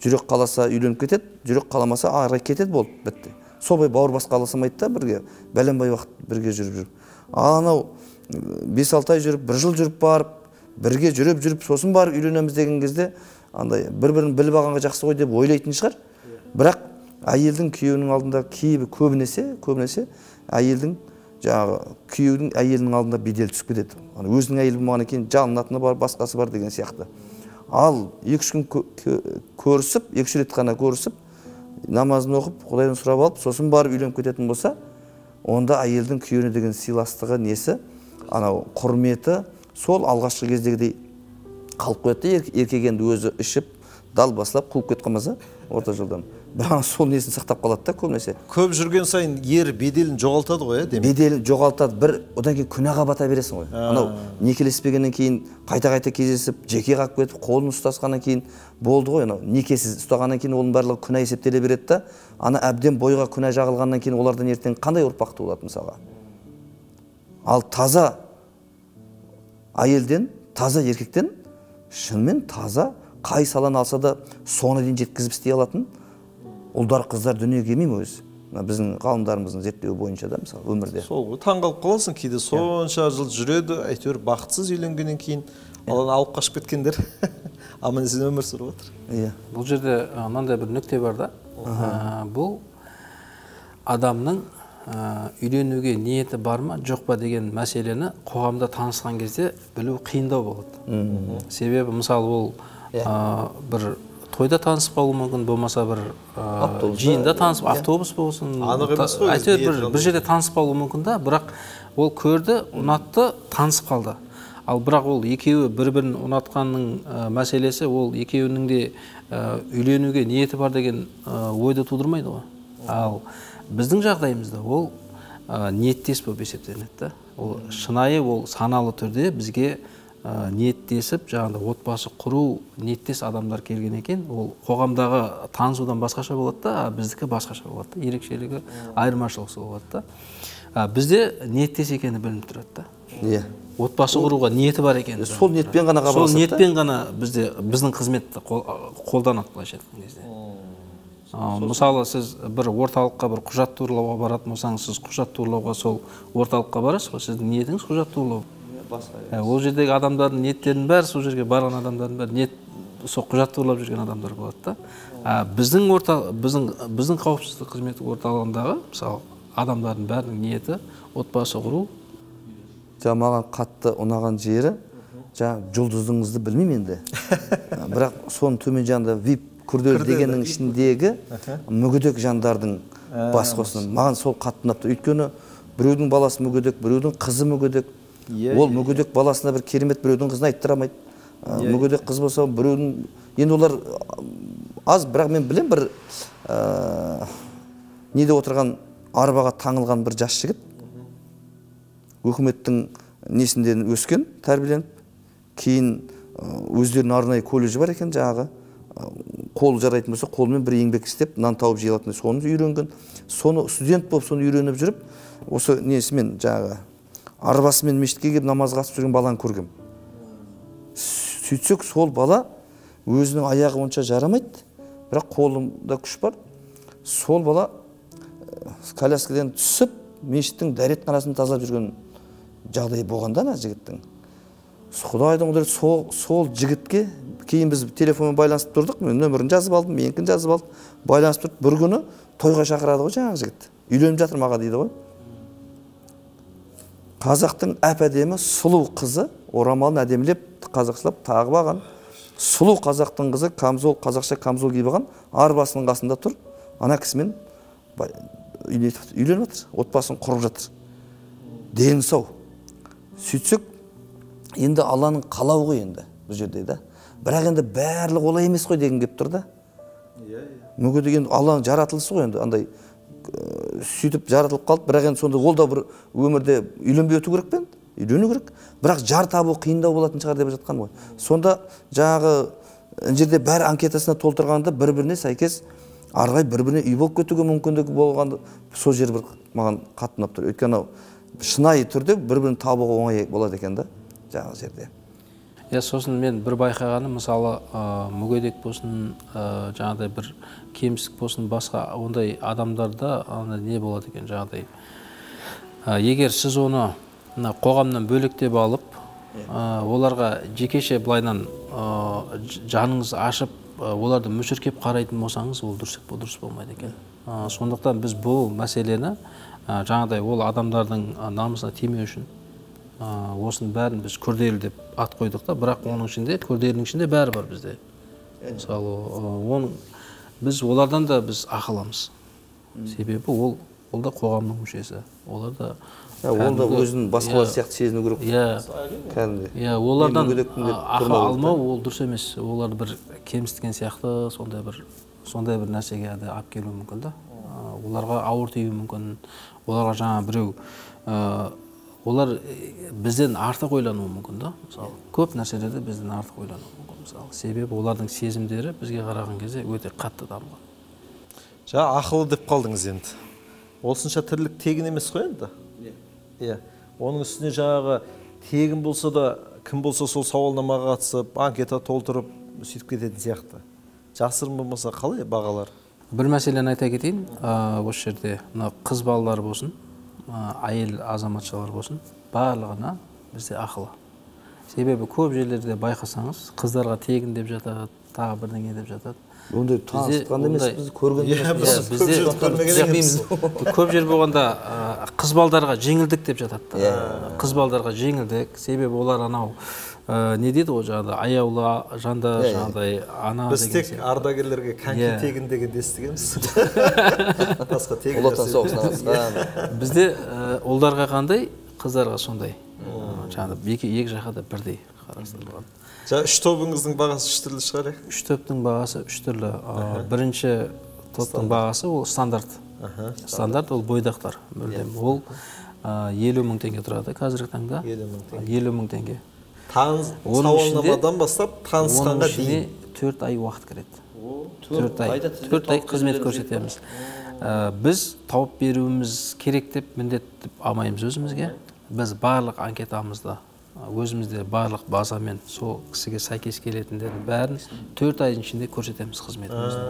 жүрек қаласа үйленіп кетеді, жүрек қаламаса ары кетеді болды, бітті. Собай бауыр басқа қаласамайды да бірге, бәленбай уақыт бірге жүріп. Анау 5-6 ай жүріп, 1 жыл жүріп барып, бірге жүріп, сосын барып үйленеміз деген кезде, андай бір-бірін біліп алғанға жақсы ғой деп ойлайтын шығар. Бірақ әйелдің күйеуінің алдында көбінесе әйелдің жаңағы күйеудің әйелінің алдында бедел түсіп кетеді. Өзінің әйелі болмағаннан кейін жалынатыны бар, басқасы бар деген сияқты. Ал 2-3 күн көрісіп, 2-3 рет қана көрісіп, намазын оқып, Құдайдан сұрап алып, сосын барып үйленіп кететін болса, онда әйелдің күйеуіне деген сыйластығы несі, құрметі сол алғашқы кездегідей қалып қояды. Еркек енді өзі ішіп, далбаслап қуып кетіп қалмаса орта жолдан. Бірақ сол несін сақтап қалады да көбінесе. Көп жүрген сайын ер беделін жоғалтады ғой, демек. Беделін жоғалтады. Одан кейін күнәға бата бересің ғой. Анау некелеспегеннен кейін қайта кездесіп, жеке қалып кетіп, қолын ұстасқаннан кейін болды ғой. Анау некесіз ұстағаннан кейін оның барлығы күнә есептеле береді да, ана әбден бойға күнә жағылғаннан кейін олардан ертең қандай ұрпақ туылады мысалға. Ал таза әйелден, таза еркектен шынымен таза қай саланы алса да соңына дейін жеткізіп істей алатын ұлдар, қыздар дүниеге келмей ме өзі? Біздің ғалымдарымыздың зерттеуі бойынша да мысалы өмірде. Сол ғой, таңғалып қаласың, кейде сонша жыл жүреді, әйтеуір бақытсыз үйленгеннен кейін алып қашып кеткендер аман-есен өмір сүріп отыр. Бұл жерде мынандай бір нүкте бар да. Бұл адамның үйленуге ниеті бар ма, жоқ па деген мәселені қоғамда танысқан кезде білу қиындау болады. Себебі мысалы ол бір тойда танысып қалуы мүмкін, болмаса бір жиында танысып, автобус болсын, әйтеуір бір жерде танысып қалуы мүмкін да, бірақ ол көрді, ұнатты, танысып қалды. Ал бірақ ол екеуі бір-бірін ұнатқанның мәселесі, ол екеуінің де үйленуге ниеті бар деген ойды тудырмайды ғой. Ал біздің жағдайымызда ол ниеттес болып есептелінеді да. Ол шынайы, ол саналы түрде бізге ниеттесіп, жаңағыдай отбасы құру ниеттес адамдар келген екен. Ол қоғамдағы танысудан басқаша болады да, біздікі басқаша болады да. Ерекшелігі, айырмашылығы сол болады да. Бізде ниеттес екені білініп тұрады да. Иә. Отбасы құруға ниеті бар екен. Сол ниетпен ғана Сол ниетпен ғана біздің қызметті қолданады былайша айтқан кезде. Мысалы, сіз бір орталыққа бір құжат турлауға баратын болсаңыз, сіз құжат турлауға сол орталыққа барасыз ғой, сіздің ниетіңіз құжат турлау. Ол жердегі адамдардың ниеттерінің бәрі, сол жерге барған адамдардың бәрі ниет сол құжат турлап жүрген адамдар болады да. Біздің қауіпсіздік қызметі орталығындағы, мысалы, адамдардың бәрінің ниеті отбасы құру. Маған қатты ұнаған жері, жұлдызыңызды білмеймін енді. Бірақ соның төмен жағында VIP күрделі дегеннің ішіндегі мүгедек жандардың бас қосыны. Маған сол қатты ұнап тұр. Өйткені біреудің баласы мүгедек, біреудің қызы мүгедек. Ол мүгедек баласына бір керемет, біреудің қызына айттыра алмайды. Мүгедек қыз болса, біреудің, енді олар аз, бірақ мен білем бір неде отырған арбаға таңылған бір жас жігіт. Өкіметтің несінден өскен, тәрбиеленіп, кейін өздерінің арнайы колледжі бар екен, жаңағы қол жарайтын болса, қолмен бір еңбек істеп, нан тауып жиылатын, соны үйренген. Соны студент болып, соны үйреніп жүріп, осы несімен жаңағы арбасымен мешітке келіп намазға қатысып жүрген баланы көргем. Сөйтсек, сол бала өзінің аяғы онша жарамайды, бірақ қолында күш бар. Сол бала коляскадан түсіп, мешіттің дәретханасын тазалап жүрген жағдай болғанда ана жігіттің. Құдайдың құдіреті сол жігітке кейін біз телефонмен байланысып тұрдық, мен нөмірін жазып алдым, менікін жазып алдым, байланысып тұрдық. Бір күні тойға шақырады ғой жаңағы жігіт. Үйленіп жатыр маға дейді ғой. Қазақтың әп-әдемі сұлу қызы, орамалын әдемілеп, қазақшылап тағып алған. Сұлу қазақтың қызы, қазақша камзол киіп алған, арбасының қасында тұр. Ана кісімен үйленіп жатыр, отбасын құрып жатыр. Дені сау. Сөйтсек, енді Алланың қалауы ғой енді бұл жерде да. Бірақ енді барлық олай емес қой деген кеп тұр да. Мүгедек енді Алланың жаратылысы ғой енді, андай сөйтіп жаратылып қалды, бірақ енді сонда ол да бір өмірде үйленбей өту керек пе? Үйлену керек. Бірақ жар табу қиындау болатын шығар деп жатқан ғой. Сонда жаңағы жерде бәрі анкетасына толтырғанда бір-біріне сәйкес арғай бір-біріне үй болып кетуге мүмкіндігі болғанда, сол жер бір маған қатты ұнап тұр. Өйткені шынайы түрде бір-бірін табуға оңай болады екен да жаңағы жерде. Сосын мен бір байқағаным, мысалы, мүгедек болсын, жаңағыдай бір кемістік болсын, басқа ондай адамдарда не болады екен жаңағыдай. Егер сіз оны қоғамнан бөлектеп алып, оларға жекеше былайнан жаныңыз ашып, оларды мүшіркеп қарайтын болсаңыз, ол дұрыс болмайды екен. Сондықтан біз бұл мәселені жаңағыдай ол адамдардың намысына тимеу үшін осының бәрін біз күрделі деп ат қойдық та, бірақ оның ішінде, күрделінің ішінде бәрі бар бізде. Мысалы, біз олардан да біз ақыламыз. Себебі ол да қоғамның мүшесі. Олар да өзін басқалар сияқты сезіну керек. Олардан ақы алмау ол дұрыс емес. Олар бір кемсіткен сияқты сондай бір нәрсеге алып келуі мүмкін да. Оларға ауыр тиюі мүмкін. Оларға жаңа біреу олар бізден артық ойлануы мүмкін да. Мысалы, көп нәрселерде бізден артық ойлануы мүмкін. Мысалы, себебі олардың сезімдері бізге қараған кезде өте қатты дамыған. Жаңа ақылы деп қалдыңыз енді. Осынша тірлік тегін емес қой енді. Оның үстіне жаңағы тегін болса да, кім болса сол сауалнамаға қатысып, анкета толтырып, сөйтіп кететін сияқты. Жасырын болмаса қалай бағалар? Бір мәселені айта кетейін, осы жерде қыз балалар болсын, әйел азаматшалар болсын, барлығына бізде ақылы. Себебі көп жерлерде байқасаңыз, қыздарға тегін деп жатады, тағы бірдеңе деп жатады. Ондай таныстырған емес, біз көрген емес. Көп жер болғанда қыз балдарға жеңілдік деп жатады. Қыз балдарға жеңілдік, себебі олар анау не дейді ғой, жаңағыдай аяулы жандар, жаңағыдай ана деген. Біз тек ардагерлерге коньки тегін дегенді естігенбіз. Басқа тегін. Ұлы Отан соғысына қатысқан. Бізде ұлдарға қандай, қыздарға сондай. Жаңағыдай екі жаққа да бірдей қарастырылған. Үш тобыңыздың бағасы үш түрлі шығар? Үш топтың бағасы үш түрлі. Бірінші топтың бағасы ол стандарт. стандарт ол бойдақтар мүлдем. Ол 50.000 теңге тұрады қазіргі таңда. 50.000 теңге. Сауалнамадан бастап танысқанға дейін 4 ай уақыт кіреді. 4 ай қызмет көрсетеміз. Біз тауып беруіміз керек деп міндетті алмаймыз өзімізге. Біз барлық анкетамызда өзімізде барлық базамен сол кісіге сәйкес келетіндердің бәрін 4 айдың ішінде көрсетеміз қызметімізді.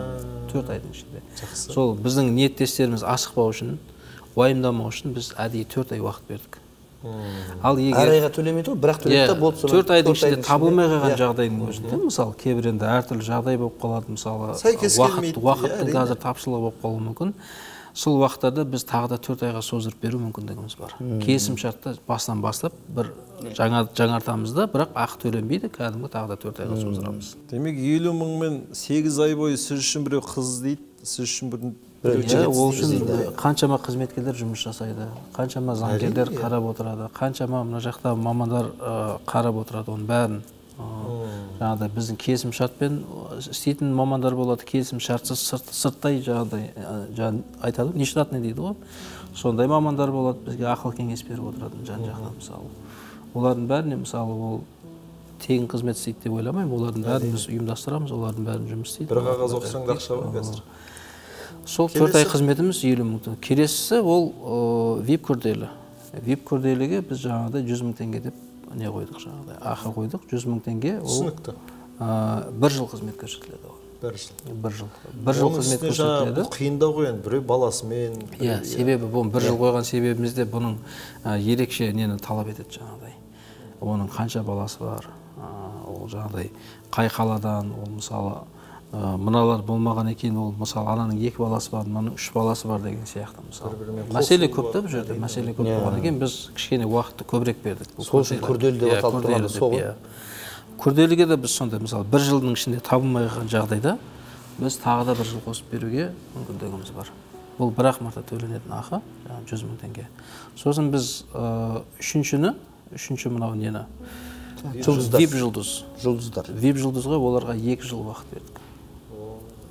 4 айдың ішінде. Сол біздің ниеттестеріміз ашықпау үшін, уайымдамау үшін біз әдейі 4 ай уақыт бердік. Ал егер әр айға төлемейді ғой, бірақ төлейді болды. 4 айдың ішінде табылмай қалған жағдайдың өзінде, мысалы, кейбір енді әртүрлі жағдай болып қалады, мысалы, уақыттың қазір тапшылығы болып қалуы мүмкін. Сол уақыттарда біз тағы да 4 айға созып беру мүмкіндігіміз бар. Келісім шартты бастан бастап бір жаңартамыз да, бірақ ақы төленбейді, кәдімгі тағы да 4 айға создырамыз. Демек 50.000 мен 8 ай бойы сіз үшін біреу қыз іздейді, сіз үшін ол үшін қаншама қызметкерлер жұмыс жасайды, қаншама заңгерлер қарап отырады, қаншама мына жақта мамандар қарап отырады, оның бәрін. Жаңағыдай біздің келісім шартпен істейтін мамандар болады, келісім шартсыз сырттай жаңағыдай айтады, нештатный дейді ғой. Сондай мамандар болады, бізге ақыл кеңес беріп отырады жан-жақтан мысалы. Олардың бәріне мысалы ол тегін қызмет істейді деп ойламаймын, олардың бәрін біз ұйымдастырамыз, олардың бәрін жұмыс істейді. Бір қағаз оқысаң да ақша бар қазір. Сол 4 ай қызметіміз 50.000 теңге. Келесісі ол VIP күрделі. VIP күрделіге біз жаңағыдай 100.000 теңге деп не қойдық жаңағыдай. Ақы қойдық 100.000 теңге. Түсінікті. 1 жыл қызмет көрсетіледі ол. 1 жыл. 1 жыл. 1 жыл қызмет көрсетіледі. Бұл қиындау ғой енді, біреу баласымен. Иә, себебі бұл 1 жыл қойған себебіміз де бұның ерекше нені талап етеді жаңағыдай. Оның қанша баласы бар, ол жаңағыдай қай қаладан, ол мысалы мыналар болмаған екен, ол мысалы ананың 2 баласы бар, мынаның 3 баласы бар деген сияқты мысалы. Мәселе көп та бұл жерде, мәселе көп болғаннан кейін біз кішкене уақытты көбірек бердік. Сол үшін күрделі деп аталып тұрғаны сол ғой. Күрделіге де біз сондай мысалы 1 жылдың ішінде табылмай қалған жағдайда біз тағы да 1 жыл қосып беруге мүмкіндігіміз бар. Бұл бір-ақ марта төленетін ақы, 100.000 теңге. Сосын біз үшінші мынау нені? VIP жұлдыздар. VIP жұлдызға оларға 2 жыл уақыт бердік.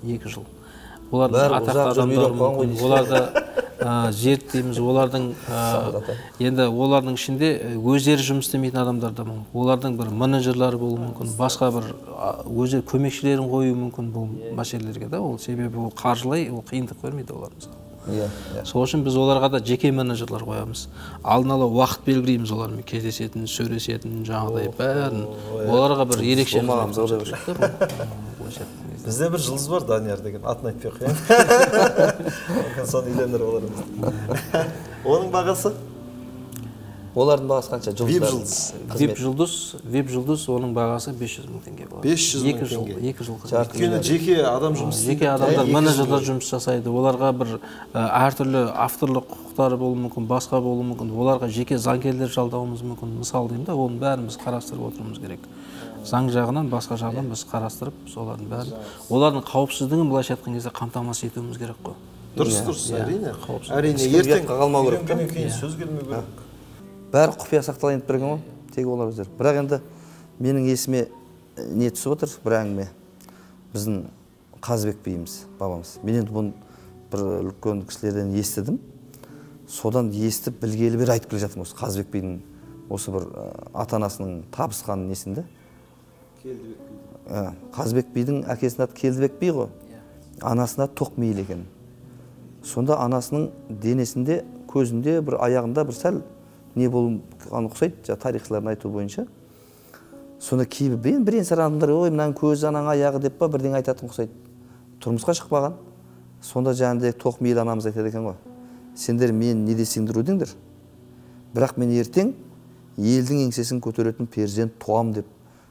2 жыл. Олардың атақты адамдары мүмкін, оларды зерттейміз, олардың енді олардың ішінде өздері жұмыс істемейтін адамдар да мүмкін. Олардың бір менеджерлері болуы мүмкін, басқа бір өздері көмекшілерін қою мүмкін бұл мәселелерге да. Ол себебі ол қаржылай, ол қиындық көрмейді олар мысалы. Сол үшін біз оларға да жеке менеджерлер қоямыз. Алдын ала уақыт белгілейміз олармен кездесетін, сөйлесетін, жаңағыдай бәрін. Оларға бір ерекше Бізде бір жұлдыз бар, Данияр деген, атын айтпай қояйын. Соны үйлендіріп алармыз. Оның бағасы? Олардың бағасы қанша? VIP жұлдыз, оның бағасы 500.000 теңге болады. 500.000 теңге. 2 жыл. Өйткені жеке адам жұмыс істейді. Жеке адамдар, менеджерлер жұмыс жасайды. Оларға бір әртүрлі авторлық құқықтары болуы мүмкін, басқа болуы мүмкін. Оларға жеке заңгерлер жалдауымыз мүмкін. Мысал деймін да, оның бәрін біз қарастырып отыруымыз керек. Заң жағынан, басқа жағынан біз қарастырып, солардың бәрін. Олардың қауіпсіздігін былайша айтқан кезде қамтамасыз етуіміз керек қой. Дұрыс, әрине. Әрине, ертең үйленгеннен кейін сөз келмеу керек. Бәрі құпия сақталайын деп берген ғой, тек олар өздері. Бірақ енді менің есіме не түсіп отыр, бір әңгіме. Біздің Қазыбек биіміз, бабамыз. Мен енді бұны бір үлкен кісілерден естідім. Содан естіп, білгелі бері айтып келе жатырмын осы Қазыбек бидің осы бір ата-анасының табысқан несінде. Қазыбек бидің әкесінің аты Келдібек би ғой. Анасына Тоқмейіл екен. Сонда анасының денесінде, көзінде, бір аяғында бір сәл не болған ұқсайды, тарихшылардың айтуы бойынша. Сонда кейбір бірен-сар адамдар, ой, мынаның көзі, ананың аяғы деп па, бірден айтатын ұқсайды. Тұрмысқа шықпаған. Сонда жаңағыдай Тоқмейіл анамыз айтады екен ғой. Сендер мен не десеңдер өдіңдер. Бірақ мен ертең елдің еңсесін көтеретін перзент туам деп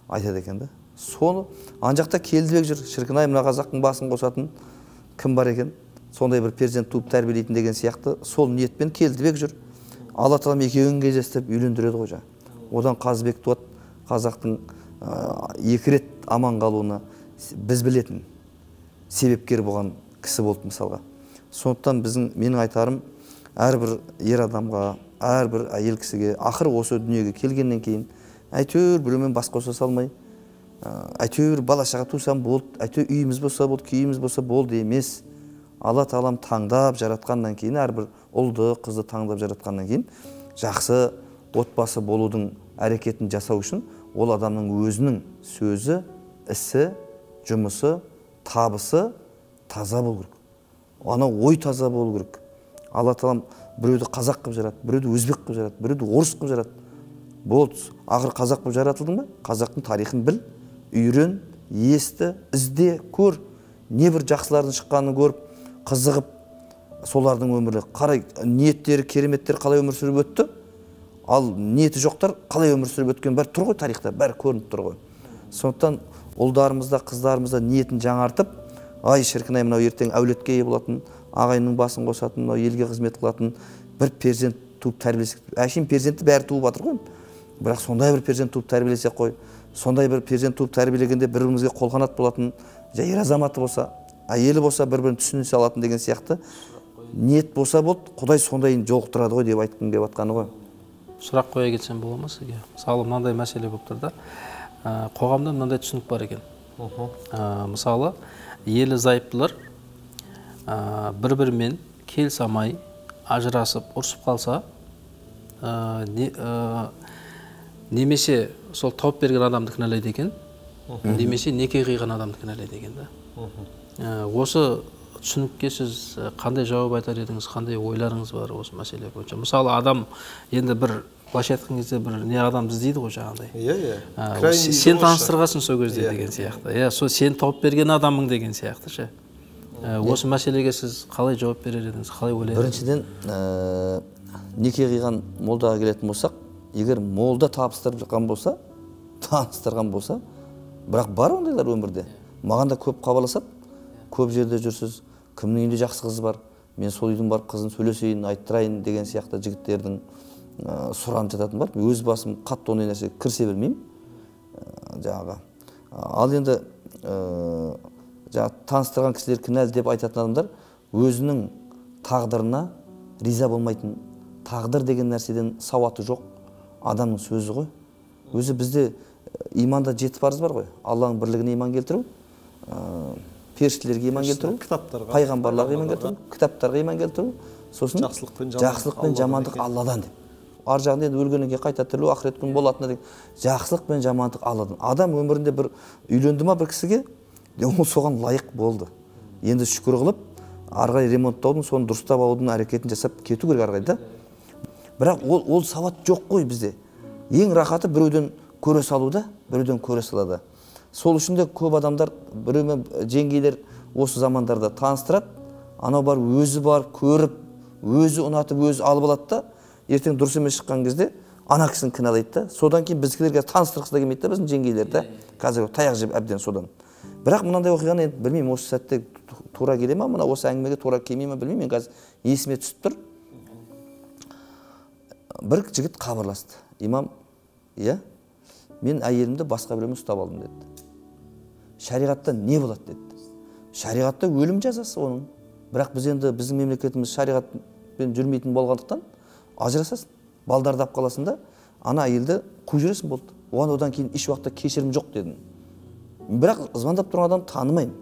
айтады екен да. Соны ан жақта Келдібек жүр. Шіркін-ай, мына қазақтың басын қосатын кім бар екен? Сондай бір перзент туып тәрбиелейтін деген сияқты сол ниетпен Келдібек жүр. Алла тағалам екеуін кездестіріп үйлендіреді ғой. Одан Қазыбек туады. Қазақтың 2 рет аман қалуына біз білетін себепкер болған кісі болды мысалға. Сондықтан менің айтарым әрбір ер адамға, әрбір әйел кісіге ақыры осы дүниеге келгеннен кейін әйтеуір біреумен бас қоса салмай, әйтеуір бала шаға тусам болды, әйтеуір үйіміз болса болды, күйіміз болса болды емес. Алла тағалам таңдап жаратқаннан кейін, әрбір ұлды, қызды таңдап жаратқаннан кейін, жақсы отбасы болудың әрекетін жасау үшін ол адамның өзінің сөзі, ісі, жұмысы, табысы таза болу керек. Ана ой таза болу керек. Алла тағалам біреуді қазақ қылып жаратты, біреуді өзбек қылып жаратты, біреуді орыс қылып жаратты. Болды, ақыр қазақ қылып жаратылдың ба? Қазақтың тарихын біл, үйрен, есті, ізде, көр. Не бір жақсылардың шыққанын көріп, қызығып, солардың өмірі қарай, ниеттері, кереметтер қалай өмір сүріп өтті, ал ниеті жоқтар қалай өмір сүріп өткен бәрі тұр ғой тарихта, бәрі көрініп тұр ғой. Сондықтан ұлдарымызда, қыздарымызда ниетін жаңартып, ай шіркін-ай, мынау ертең әулетке ие болатын, ағайынның басын қосатын, мынау елге қызмет қылатын бір перзент туып тәрбиелесек, әшейін перзентті бәрі туып жатыр ғой. Бірақ сондай бір перзент туып тәрбиелесек қой, сондай бір перзент туып тәрбиелегенде бір-бірімізге қолқанат болатын, ер азаматы болса, әйелі болса бір-бірін түсінісе алатын деген сияқты ниет болса болды, Құдай сондайын жолықтырады ғой деп айтқым келіп жатқаны ғой. Сұрақ қоя кетсем бола ма сізге? Мысалы, мынандай мәселе болып тұр да. Қоғамда мынандай түсінік бар екен. Мысалы, ерлі зайыптылар бір-бірімен келісе алмай, ажырасып, ұрсып қалса, немесе сол тауып берген адамды кінәлайды екен, немесе неке қиған адамды кінәлайды екен да. Осы түсінікке сіз қандай жауап айтар едіңіз, қандай ойларыңыз бар осы мәселе бойынша? Мысалы, адам енді бір былайша айтқан кезде бір не адамды іздейді ғой жаңағыдай. Иә. Сен таныстырғансың сол кезде деген сияқты. Иә, сол сен тауып берген адамың деген сияқты ше. Осы мәселеге сіз қалай жауап берер едіңіз, қалай ойлайсыз? Біріншіден, неке қиған молдаға келетін болсақ, егер молда табыстырып жатқан болса, таныстырған болса, бірақ бар ондайлар өмірде. Маған да көп хабарласады, көп жерде жүрсіз, кімнің үйінде жақсы қыз бар, мен сол үйдің барып қызын сөйлесейін, айттырайын деген сияқты жігіттердің сұранып жататын бар. Өз басым қатты ондай нәрсеге кірісе бермеймін. Жаңағы. Ал енді таныстырған кісілер кінәлі деп айтатын адамдар өзінің тағдырына риза болмайтын, тағдыр деген нәрседен сауаты жоқ адамның сөзі ғой. Өзі бізде иманда 7 парыз бар ғой. Алланың бірлігіне иман келтіру, періштелерге иман келтіру, пайғамбарларға иман келтіру, кітаптарға иман келтіру, сосын жақсылық пен жамандық Алладан деп. Ар жағында енді өлгеннен кейін қайта тірілу, ақырет күні болатыны деген жақсылық пен жамандық Алладан. Адам өмірінде бір үйленді ма бір кісіге, ол соған лайық болды. Енді шүкір қылып, арғай ремонттаудың, соны дұрыстап алудың әрекетін жасап кету керек арғай да. Бірақ ол сауат жоқ қой бізде. Ең рахаты біреуден көре салуда, біреуден көре салады. Сол үшін де көп адамдар біреумен жеңгейлер осы замандарда таныстырады, анау бар өзі бар көріп, өзі ұнатып, өзі алып алады да, ертең дұрыс емес шыққан кезде ана кісіні кінәлайды да. Содан кейін біздікілерге таныстырғысы да келмейді да біздің жеңгейлер да. Қазір таяқ жеп әбден содан. Бірақ мынандай оқиғаны енді білмеймін, осы сәтте тура келе ма, мына осы әңгімеге тура келмей ма білмеймін, мен қазір есіме түсіп тұр. Бір жігіт хабарласты. Имам, иә, мен әйелімді басқа біреумен ұстап алдым деді. Шариғатта не болады деді. Шариғатта өлім жазасы оның. Бірақ біз енді біздің мемлекетіміз шариғатпен жүрмейтін болғандықтан ажырасасың. Балдарды алып қаласың да, ана әйелді қуып жібересің болды. Одан кейін еш уақытта кешірім жоқ дедім. Бірақ звондап тұрған адам танымаймын.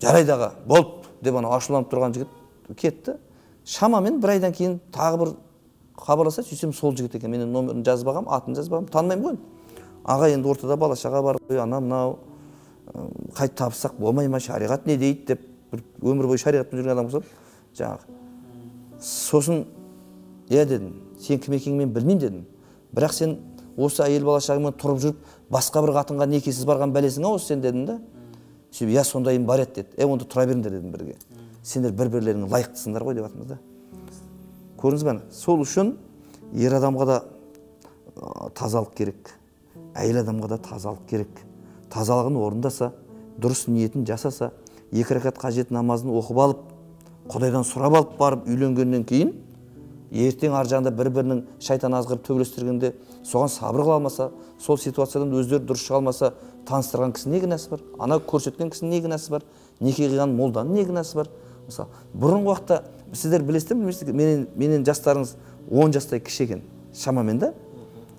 Жарайдағы, болды деп ана ашуланып тұрған жігіт кетті. Шамамен бір айдан кейін тағы бір хабарласа, сөйтсем сол жігіт екен. Мен номерін жазбағам, атын жазбағам, танымаймын ғой. Аға енді ортада бала шаға бар ғой, ана мынау қайт табыссақ болмай ма, шариғат не дейді деп, бір өмір бойы шариғатпен жүрген адам болса, жаңағы. Сосын, иә дедім, сен кім екенін мен білмеймін дедім. Бірақ сен осы әйел бала шағымен тұрып жүріп, басқа бір қатынға некесіз барған бәлесің осы сен дедім да. Сөйтіп, я сондайым бар еді деді. Онда тұра беріңдер дедім бірге. Сендер бір-бірлеріңе лайықтысыңдар ғой деп жатырмыз да. Көрдіңіз бе? Сол үшін ер адамға да тазалық керек, әйел адамға да тазалық керек. Тазалығын орындаса, дұрыс ниетін жасаса, 2 рәкат қажет намазын оқып алып, Құдайдан сұрап алып барып үйленгеннен кейін, ертең ар жағында бір-бірінің шайтан азғырып төбелестіргенде соған сабыр қыла алмаса, сол ситуациядан өздері дұрыс шыға алмаса, таныстырған кісінің не кінәсі бар? Ана көрсеткен кісінің не кінәсі бар? Неке қиған молданың не кінәсі бар? Мысалы, бұрынғы уақытта сіздер білесіздер ме, білмейсіздер, менен жастарыңыз 10 жастай кіші екен, шамамен да.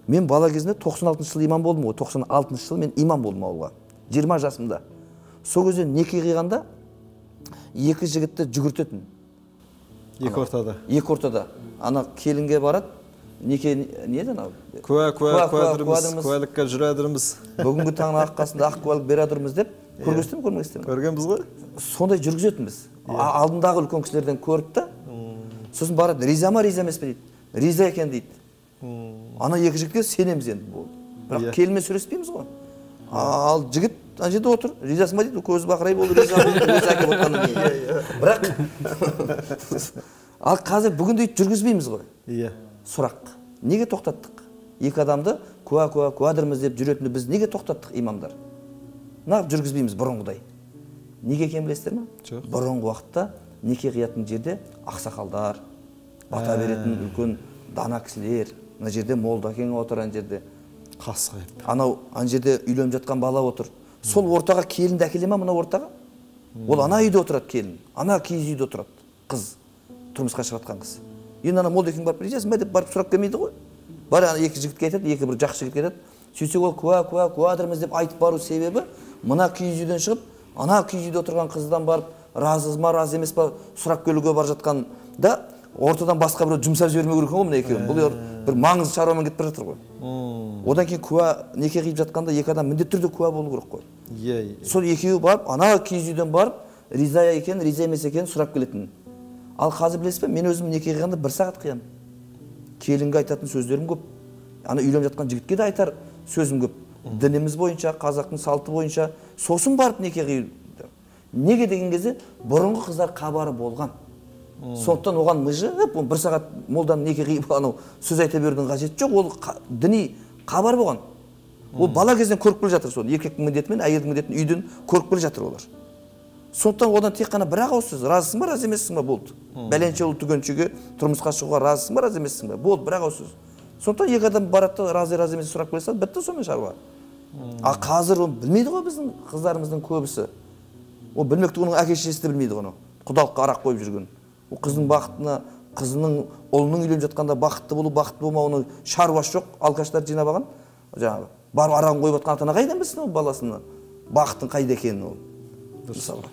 Мен бала кезінде 96 жыл имам болдым ғой, 96 жыл мен имам болдым ауылға. 20 жасымда. Сол кезде неке қиғанда екі жігітті жүгіртетін. Екі ортада. Екі ортада. Ана келінге барады. Не еді анау? Куәдірміз, куәлікке жүредірміз. Бүгінгі таңның аққасында ақ куәлік берадырмыз деп көргестен көрмегестен. Көргенбіз ғой? Сондай жүргізетінбіз. Алдындағы үлкен кісілерден көріп та, сосын барады, риза ма, риза емес пе дейді. Риза екен дейді. Ана екі жігітке сенеміз енді болды. Бірақ келінмен сөйлеспейміз ғой. Ал жігіт ана жерде отыр, ризасы ма дейді, көзі бақырай болды, риза болды, риза әкеп отқаннан кейін. Бірақ ал қазір бүгін дейді жүргізбейміз ғой. Иә. Сұрақ. Неге тоқтаттық? Екі адамды куәдірміз деп жүретінді біз неге тоқтаттық имамдар? Нағып жүргізбейміз бұрынғыдай. Неге екен білесіздер ме? Бұрынғы уақытта неке қиятын жерде ақсақалдар, бата беретін үлкен дана кісілер, мына жерде молда екен отыр, ана жерде қасқайып. Анау ана жерде үйленіп жатқан бала отыр. Сол ортаға келінді әкеле ма мына ортаға? Ол ана үйде отырады келін, ана киіз үйде отырады қыз, тұрмысқа шығатқан қыз. Енді ана молда екен барып ризасың ба деп барып сұрап келмейді ғой. Бар ана екі жігітке айтады, екі бір жақсы жігітке айтады. Сөйтсек ол куәдірміз деп айтып бару себебі мына киіз үйден шығып, ана киіз үйде отырған қыздан барып разы ма, разы емес па сұрап келуге бар жатқан да ортадан басқа біреу жұмсап жібермеу керек ғой мына екеуін. Бұл бір маңызды шаруамен кетіп бара жатыр ғой. Одан кейін куә неке қиып жатқанда екі адам міндетті түрде куә болу керек қой. Иә. Сол екеуі барып, ана киіз үйден барып, риза екен, риза емес екенін сұрап келетін. Ал қазір білесіз бе, мен өзім неке қиғанда 1 сағат қиямын. Келінге айтатын сөздерім көп. Ана үйленіп жатқан жігітке де айтар сөзім көп. Дініміз бойынша, қазақтың салты бойынша, сосын барып неке қию. Неге деген кезде бұрынғы қыздар хабары болған. Сондықтан оған мыжы, 1 сағат молдан неке қиып анау сөз айта берудің қажеті жоқ. Ол діни хабар болған. Ол бала кезден көріп келе жатыр соны. Еркектің міндеті мен әйелдің міндетін үйден көріп келе жатыр олар. Сондықтан одан тек қана бір-ақ ауыз сөз, разысың ба, разы емессің ба, болды. Бәленше ұл түгеншеге тұрмысқа шығуға разысың ба, разы емессің ба, болды, бір-ақ ауыз сөз. Сондықтан екі адам барады да разы емес сұрап келе салады, бітті сонымен шаруа. Ал қазір оны білмейді ғой біздің қыздарымыздың көбісі. Ол білмекті оның әке-шешесі де білмейді ғой. Құдалыққа арақ қойып жүрген. Ол қыздың бақытына, қызының ұлының үйленіп жатқанда бақытты болу, бақытты болмауының шаруасы жоқ. Алкаштар жинап алған. Жаңағы барып арағын қойып отқан ата-ана қайдан білсін ол баласына бақыттың қайда екенін ол. Мысалы.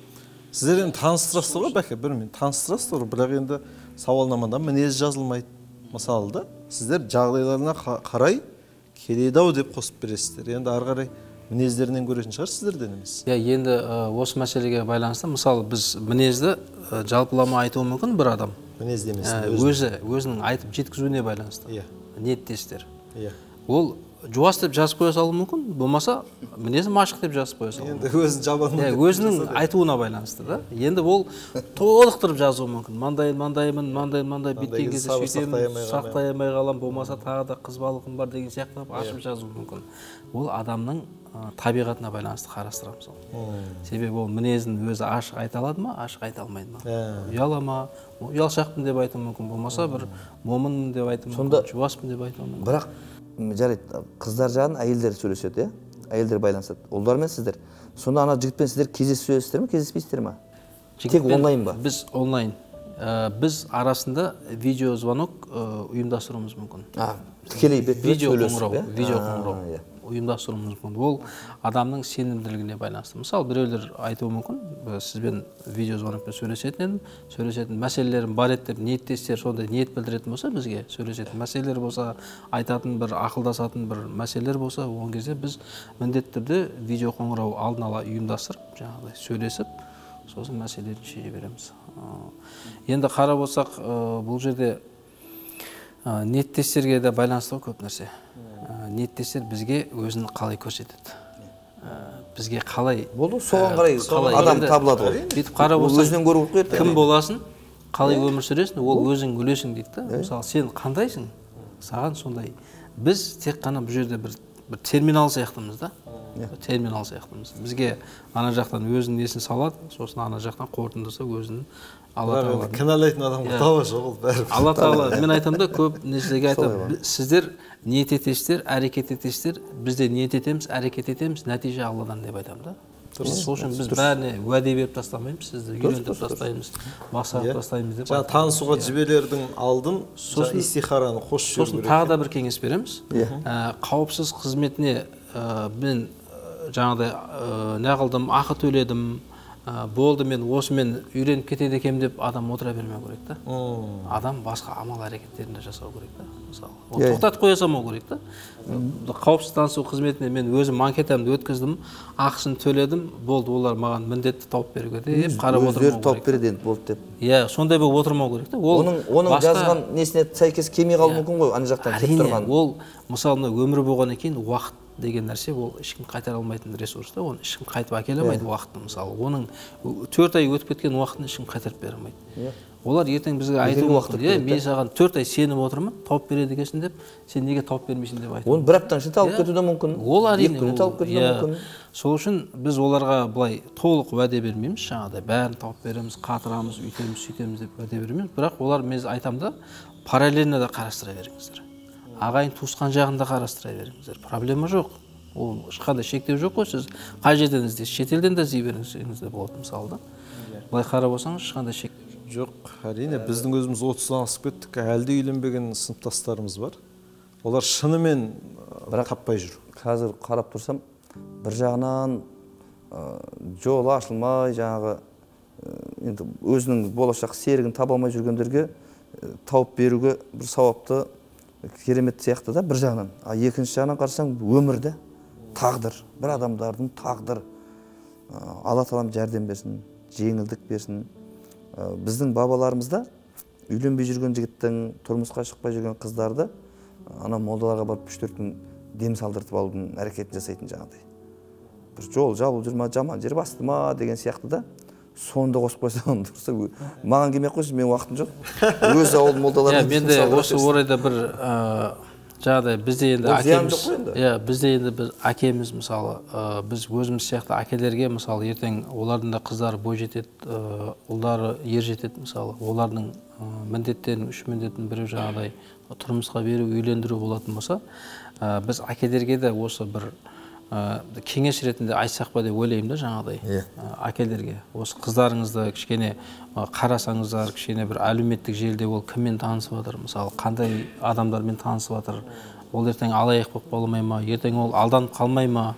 Сіздер енді таныстырасыздар ғой бәке, бір мен таныстырасыздар, бірақ енді сауалнамада мінез жазылмайды. Мысалы да, сіздер жағдайларына қарай келеді-ау деп қосып бересіздер. Енді ары қарай мінездерінен көретін шығар сіздерден емес. Иә, енді осы мәселеге байланысты, мысалы біз мінезді жалпылама айтуы мүмкін бір адам. Мінезді емес. Өзінің айтып жеткізуіне байланысты. Иә. Ниеттестер. Иә. Ол жуас деп жазып қоя салуы мүмкін, болмаса мінезім ашық деп жазып қоя салуы мүмкін. Енді өзін жабан. Өзінің айтуына байланысты да. Енді ол толықтырып жазуы мүмкін. Мандай біткен кезде сөйтемін, сақтай алмай қалам, болмаса тағы да қыз балықым бар деген сияқты ашып жазуы мүмкін. Ол адамның табиғатына байланысты қарастырамыз. Себебі ол мінезін өзі ашық айта алады ма, ашық айта алмайды ма? Ұяла ма? Ұялшақпын деп айтуы мүмкін, болмаса бір момынмын деп айтуы мүмкін, жуаспын деп айтуы мүмкін. Бірақ жарайды, қыздар жағын әйелдер сөйлеседі, әйелдер байланысады. Олармен сіздер. Сонда ана жігітпен сіздер кездесесіздер ме, кездеспейсіздер ме? Тек онлайн ба? Біз онлайн. Біз арасында видеозвонок ұйымдастыруымыз мүмкін. Тікелей бетпен сөйлесіп, видео қоңырау ұйымдастыруымыз мүмкін. Ол адамның сенімділігіне байланысты. Мысалы, біреулер айтуы мүмкін, сізбен видеозвонокпен сөйлесетін мәселелерім бар еді деп ниеттестер сондай ниет білдіретін болса, бізге сөйлесетін мәселелер болса, айтатын бір ақылдасатын бір мәселелер болса, ол кезде біз міндетті түрде видео қоңырау алдын ала ұйымдастырып, жаңағыдай сөйлесіп, сосын мәселелерін шеше береміз. Енді қарап болсақ, бұл жерде ниеттестерге де байланысты көп нәрсе. Ниеттестер бізге өзін қалай көрсетеді. Бізге қалай болды, соған қарай адам табылады ғой. Бүйтіп қарап болсақ, өзінен көру керек. кім боласың, қалай өмір сүресің, ол өзің үлесің дейді да. Мысалы, сен қандайсың? Саған сондай. Біз тек қана бұл жерде бір терминал сияқтымыз да. Терминал сияқтымыз. Бізге ана жақтан өзінің несін салады, сосын ана жақтан қорытындысы өзінің Алла Тағала. Кінәлайтын адамға таба жоқ ол бәрі. Алла Тағала, мен айтамын да, көп нәрсеге айтамын. Сіздер ниет етесіздер, әрекет етесіздер, біз де ниет етеміз, әрекет етеміз, нәтиже Алладан деп айтамын да. Сол үшін біз бәріне уәде беріп тастамаймыз, сізді үйрентіп тастаймыз, мақсат тастаймыз деп. Жаңа танысуға жіберердің алдын истихараны қош жүру керек. Сосын тағы да бір кеңес береміз. Қауіпсіз қызметіне мен жаңағыдай не қылдым, ақы төледім, болды мен осымен үйреніп кетеді екем деп адам отыра бермеу керек та. Адам басқа амал әрекеттерін де жасау керек та. Мысалы, тоқтатып қоя салмау керек та. Қауіпсіз танысу қызметіне мен өзім анкетамды өткіздім, ақысын төледім, болды, олар маған міндетті тауып беруге деп қарап отырмау керек. Өздері тауып береді енді болды деп. Иә, сондай болып отырмау керек та. Оның жазған несіне сәйкес келмей қалуы мүмкін ғой, ана жақтан келіп тұрған. Ол мысалы өмір болғаннан кейін уақыт деген нәрсе ол ешкім қайтара алмайтын ресурс та, оны ешкім қайтып әкеле алмайды уақытты. Мысалы, оның 4 ай өтіп кеткен уақытын ешкім қайтарып бере алмайды. Олар ертең бізге айтуы мүмкін, мен саған 4 ай сеніп отырмын, тауып береді екенсің деп, сен неге тауып бермейсің деп айтады. Оны бір аптаның ішінде тауып кетуі де мүмкін. Ол әрине, 2 күнде тауып кетуі де мүмкін. Сол үшін біз оларға былай толық уәде бермейміз, жаңағыдай бәрін тауып береміз, қатырамыз, үйтеміз, сөйтеміз деп уәде бермейміз. Бірақ олар мен айтамын да, параллельно да қарастыра беріңіздер. Ағайын туысқан жағында қарастыра беріңіздер. Проблема жоқ. Ол ешқандай шектеу жоқ қой, сіз қай жерден іздейсіз, шетелден де іздей беріңіз де болады мысалы да. Былай қарап olsanыз ешқандай шектеу жоқ. Әрине біздің өзіміз 30-дан асып кеттік, әлі де үйленбеген сыныптастарымыз бар. Олар шынымен таппай жүр. Қазір қарап тұрсам, бір жағынан жолы ашылмай, жаңағы енді өзінің болашақ серігін таба алмай жүргендерге тауып беруге бір сауапты керемет сияқты да бір жағынан. Екінші жағынан қарасаң өмірді тағдыр, бір адамдардың тағдыр. Алла тағалам жәрдем берсін, жеңілдік берсін. Біздің бабаларымызда үйленбей жүрген жігіттің, тұрмысқа шықпай жүрген қыздарды ана молдаларға барып 3-4 күн дем салдыртып алудың әрекетін жасайтын жаңағыдай. Бір жол жабылып жүр ма, жаман жер басты ма деген сияқты да. Сонда қосып қойса тұрса, маған келмей қойшы, мен уақытым жоқ. Өз ауыл молдаларына. Мен де осы орайда бір жаңағыдай бізде енді әкеміз, бізде енді біз әкеміз мысалы, біз өзіміз сияқты әкелерге мысалы ертең олардың да қыздары бой жетеді, ұлдары ер жетеді мысалы, олардың міндеттерінің 3 міндетінің бірі жаңағыдай тұрмысқа беру, үйлендіру болатын болса, біз әкелерге де осы бір кеңес ретінде айтсақ па деп ойлаймын да жаңағыдай әкелерге. Осы қыздарыңызды кішкене қарасаңыздар, кішкене бір әлеуметтік желіде ол кіммен танысып жатыр, мысалы қандай адамдармен танысып жатыр, ол ертең алаяқ болып қалмай ма, ертең ол алданып қалмай ма.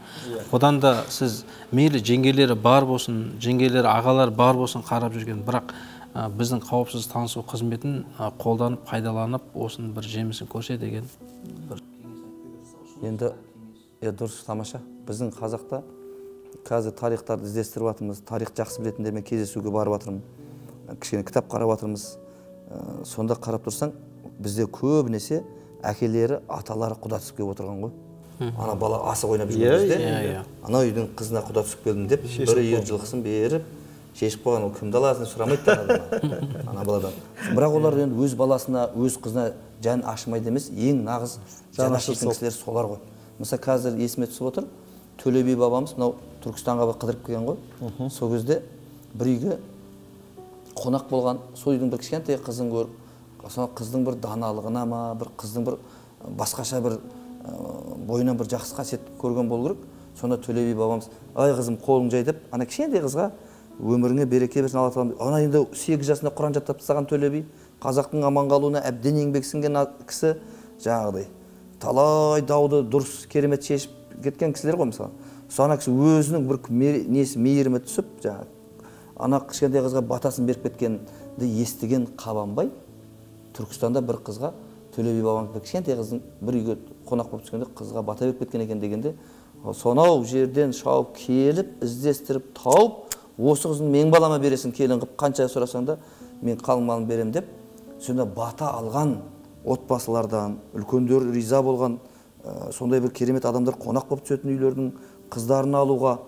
Одан да сіз мейлі жеңгелері бар болсын, жеңгелері ағалар бар болсын қарап жүрген, бірақ біздің қауіпсіз танысу қызметін қолданып, пайдаланып, осының бір жемісін көрсе деген бір енді дұрыс, тамаша. Біздің қазақта қазір тарихтарды іздестіріп жатырмыз, тарих жақсы білетіндермен кездесуге барып жатырмын. Кішкене кітап қарап жатырмыз. Сонда қарап тұрсаң, бізде көбінесе әкелері, аталары құда түсіп келіп отырған ғой. Ана бала асық ойнап жүрген кезде, ана үйдің қызына құда түсіп келдім деп, бір үйір жылқысын беріп, шешіп қойған, ол кімді аласың сұрамайды ана баладан. Бірақ олар енді өз баласына, өз қызына жан ашымайды емес, ең нағыз жан ашитын кісілер солар ғой. Мысалы қазір есіме түсіп отыр, Төле би бабамыз мынау Түркістанға қыдырып келген ғой. Сол кезде бір үйге қонақ болған, сол үйдің бір кішкентай қызын көріп, қыздың бір даналығына ма, бір қыздың бір басқаша бір бойынан бір жақсы қасиет көрген болу керек. Сонда Төле би бабамыз, ай қызым қолың жай деп, ана кішкентай қызға өміріңе береке берсін Алла тағала. Ана енді 8 жасында Құран жаттап тастаған Төле би, қазақтың аман қалуына әбден еңбек сіңген кісі, жаңағыдай талай дауды дұрыс керемет шешіп кеткен кісілер ғой мысалы. Ана кісі өзінің бір несі мейірімі түсіп, ана кішкентай қызға батасын беріп кеткенді естіген Қабанбай Түркістанда бір қызға Төле би бабамыз кішкентай қыздың бір үйге қонақ болып түскенде қызға бата беріп кеткен екен дегенде, сонау жерден шауып келіп, іздестіріп тауып, осы қызын мен балама бересің келін қып, қанша сұрасаң да мен қалың малын берем деп, сонда бата алған отбасылардан, үлкендер риза болған, сондай бір керемет адамдар қонақ болып түсетін үйлердің қыздарын алуға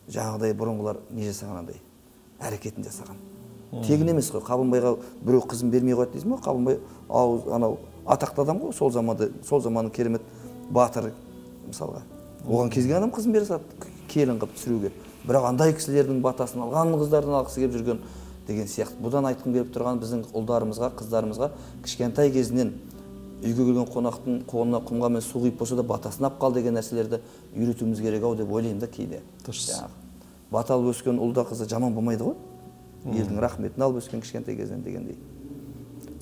жаңағыдай бұрынғылар не жасағандай әрекетін жасаған. Тегін емес қой, Қабанбайға біреу қызын бермей қойды дейсің бе? Қабанбай анау атақты адам ғой, сол заманның керемет батыры мысалға. Оған кезген адам қызын бере салды, келін қып түсіруге. Бірақ андай кісілердің батасын алған қыздардан алғысы келіп жүрген деген сияқты. Бұдан айтқым келіп тұрған біздің ұлдарымызға, қыздарымызға кішкентай кезінен үйге келген қонақтың қолына құмға мен су құйып болса да батасын алып қал деген нәрселерді үйретуіміз керек ау деп ойлаймын да кейде. Бата алып өскен ұлда қызы жаман болмайды ғой. Елдің рахметін алып өскен кішкентай кезінен дегендей.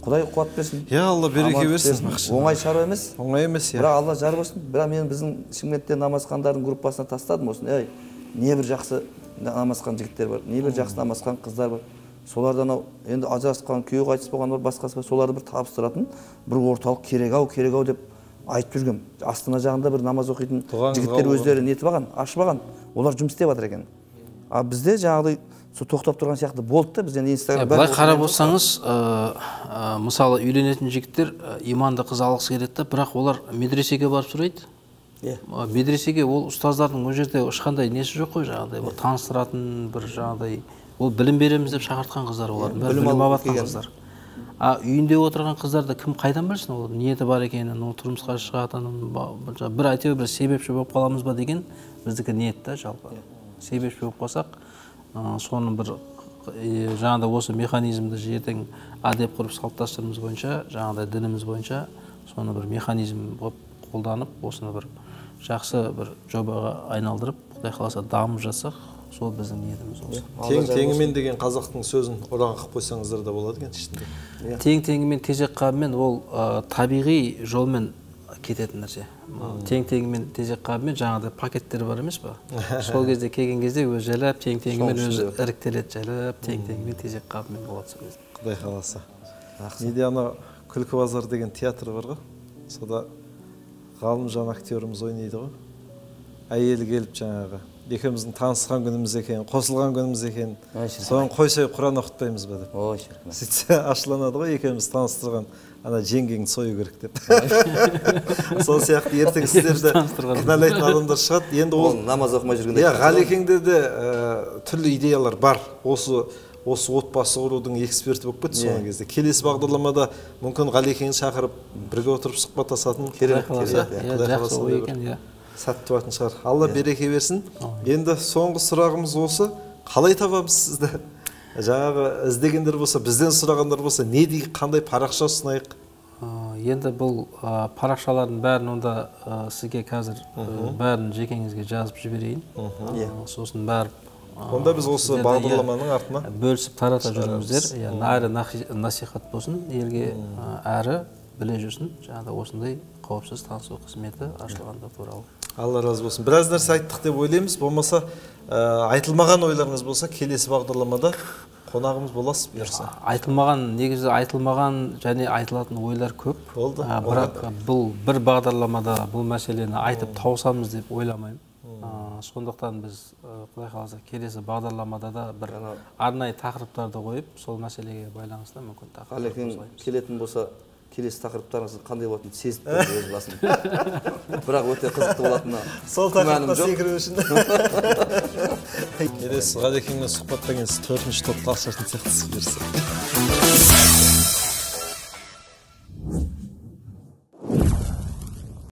Құдай қуат берсін. Алла береке берсін. Оңай шаруа емес. Оңай емес. Бірақ Алла жар болсын. Бірақ мен біздің Шымкентте намазхандардың группасына тастадым осыны. Не бір жақсы намазхан жігіттер бар, небір жақсы намазхан қыздар бар. Солардан енді ажырасқан, күйеуі қайтыс болған бар, басқасы бар, соларды бір табыстыратын бір орталық керек ау деп айтып жүргем. Астана жағында бір намаз оқитын жігіттер өздері нетіп алған, ашып алған. Олар жұмыс істеп жатыр екен. А бізде жаңағыдай сол тоқтап тұрған сияқты болды да, бізден Инстаграмда. Былай қарап отырсаңыз, мысалы үйленетін жігіттер иманды қыз алғысы келеді да, бірақ олар медресеге барып сұрайды. Медресеге ол ұстаздардың ол жерде ешқандай несі жоқ қой, жаңағыдай таныстыратын бір жаңағыдай, ол білім береміз деп шақыртқан қыздар олар, білім алып жатқан қыздар. Үйінде отырған қыздарды кім қайдан білсін, ол ниеті бар екенін, ол тұрмысқа шығатынын, бір әйтеуір бір себепші болып қаламыз ба деген біздікі ниет та жалпы. Себепші болып қалсақ, соның бір жаңағыда осы механизмді ертең әдеп құрып салт-дәстүріміз бойынша, жаңағыдай дініміз бойынша соны бір механизм болып қолданып, осыны бір жақсы бір жобаға айналдырып, Құдай қаласа дамып жатсақ, сол біздің ниетіміз осы. Тең-теңімен деген қазақтың сөзін ұран қылып қойсаңыздар да болады екен ішінде. Тең-теңімен, тезек қабымен ол табиғи жолмен кететін нәрсе. Тең-теңімен, тезек қабымен жаңағыдай пакеттер бар емес па? Сол кезде келген кезде өзі жайлап, тең-теңімен өзі іріктеледі, жайлап, тең-теңімен, тезек қабымен болады сол кезде. Құдай қаласа. Неде ана Күлкі базар деген театр бар ғой. Сода Ғалымжан актеріміз ойнайды ғой. Әйелі келіп жаңағы екеуміздің танысқан күніміз екен, қосылған күніміз екен. Соған қойсай Құран оқытпаймыз ба деп. Ой, шіркін. Сөйтсе ашыланады ғой, екеуміз таныстырған ана жеңгеңді сою керек деп. Сол сияқты ертең сіздерді кінәлайтын адамдар шығады. Енді ол намаз оқымай жүргенде. Ғалекеңде де түрлі идеялар бар. Осы отбасы құрудың эксперті болып кетті соңғы кезде. Келесі бағдарламада мүмкін Ғалекеңді шақырып бірге отырып сұхбаттасатын керек. Жақсы ой екен, иә. Сәтті болатын шығар. Алла береке берсін. Енді соңғы сұрағымыз осы. Қалай табамыз сізді? Жаңағы іздегендер болса, бізден сұрағандар болса, не дейік, қандай парақша ұсынайық? Енді бұл парақшалардың бәрін онда сізге қазір бәрін жекеңізге жазып жіберейін. Сосын бәрі онда біз осы бағдарламаның артына бөлісіп тарата жүріңіздер. Әрі насихат болсын, елге әрі біле жүрсін. Жаңағыда осындай қауіпсіз танысу қызметі ашылғанда туралы. Алла разы болсын. Біраз нәрсе айттық деп ойлаймыз. Болмаса айтылмаған ойларыңыз болса, келесі бағдарламада қонағымыз боласыз бұйырса. Айтылмаған, негізі айтылмаған және айтылатын ойлар көп. Болды. Бірақ бұл бір бағдарламада бұл мәселені айтып тауысамыз деп ойламаймын. Сондықтан біз Құдай қаласа келесі бағдарламада да бір арнайы тақырыптарды қойып, сол мәселеге байланысты мүмкін тақырып. Ғалекең келетін болса, келесі тақырыптарыңыз қандай болатынын сезіп тұрды өз басым. Бірақ өте қызықты болатынына сол тақырыпқа секіру үшін. Келесі Ғалекеңмен сұхбаттан кейін 4-ші топты ашатын сияқтысыз берсе.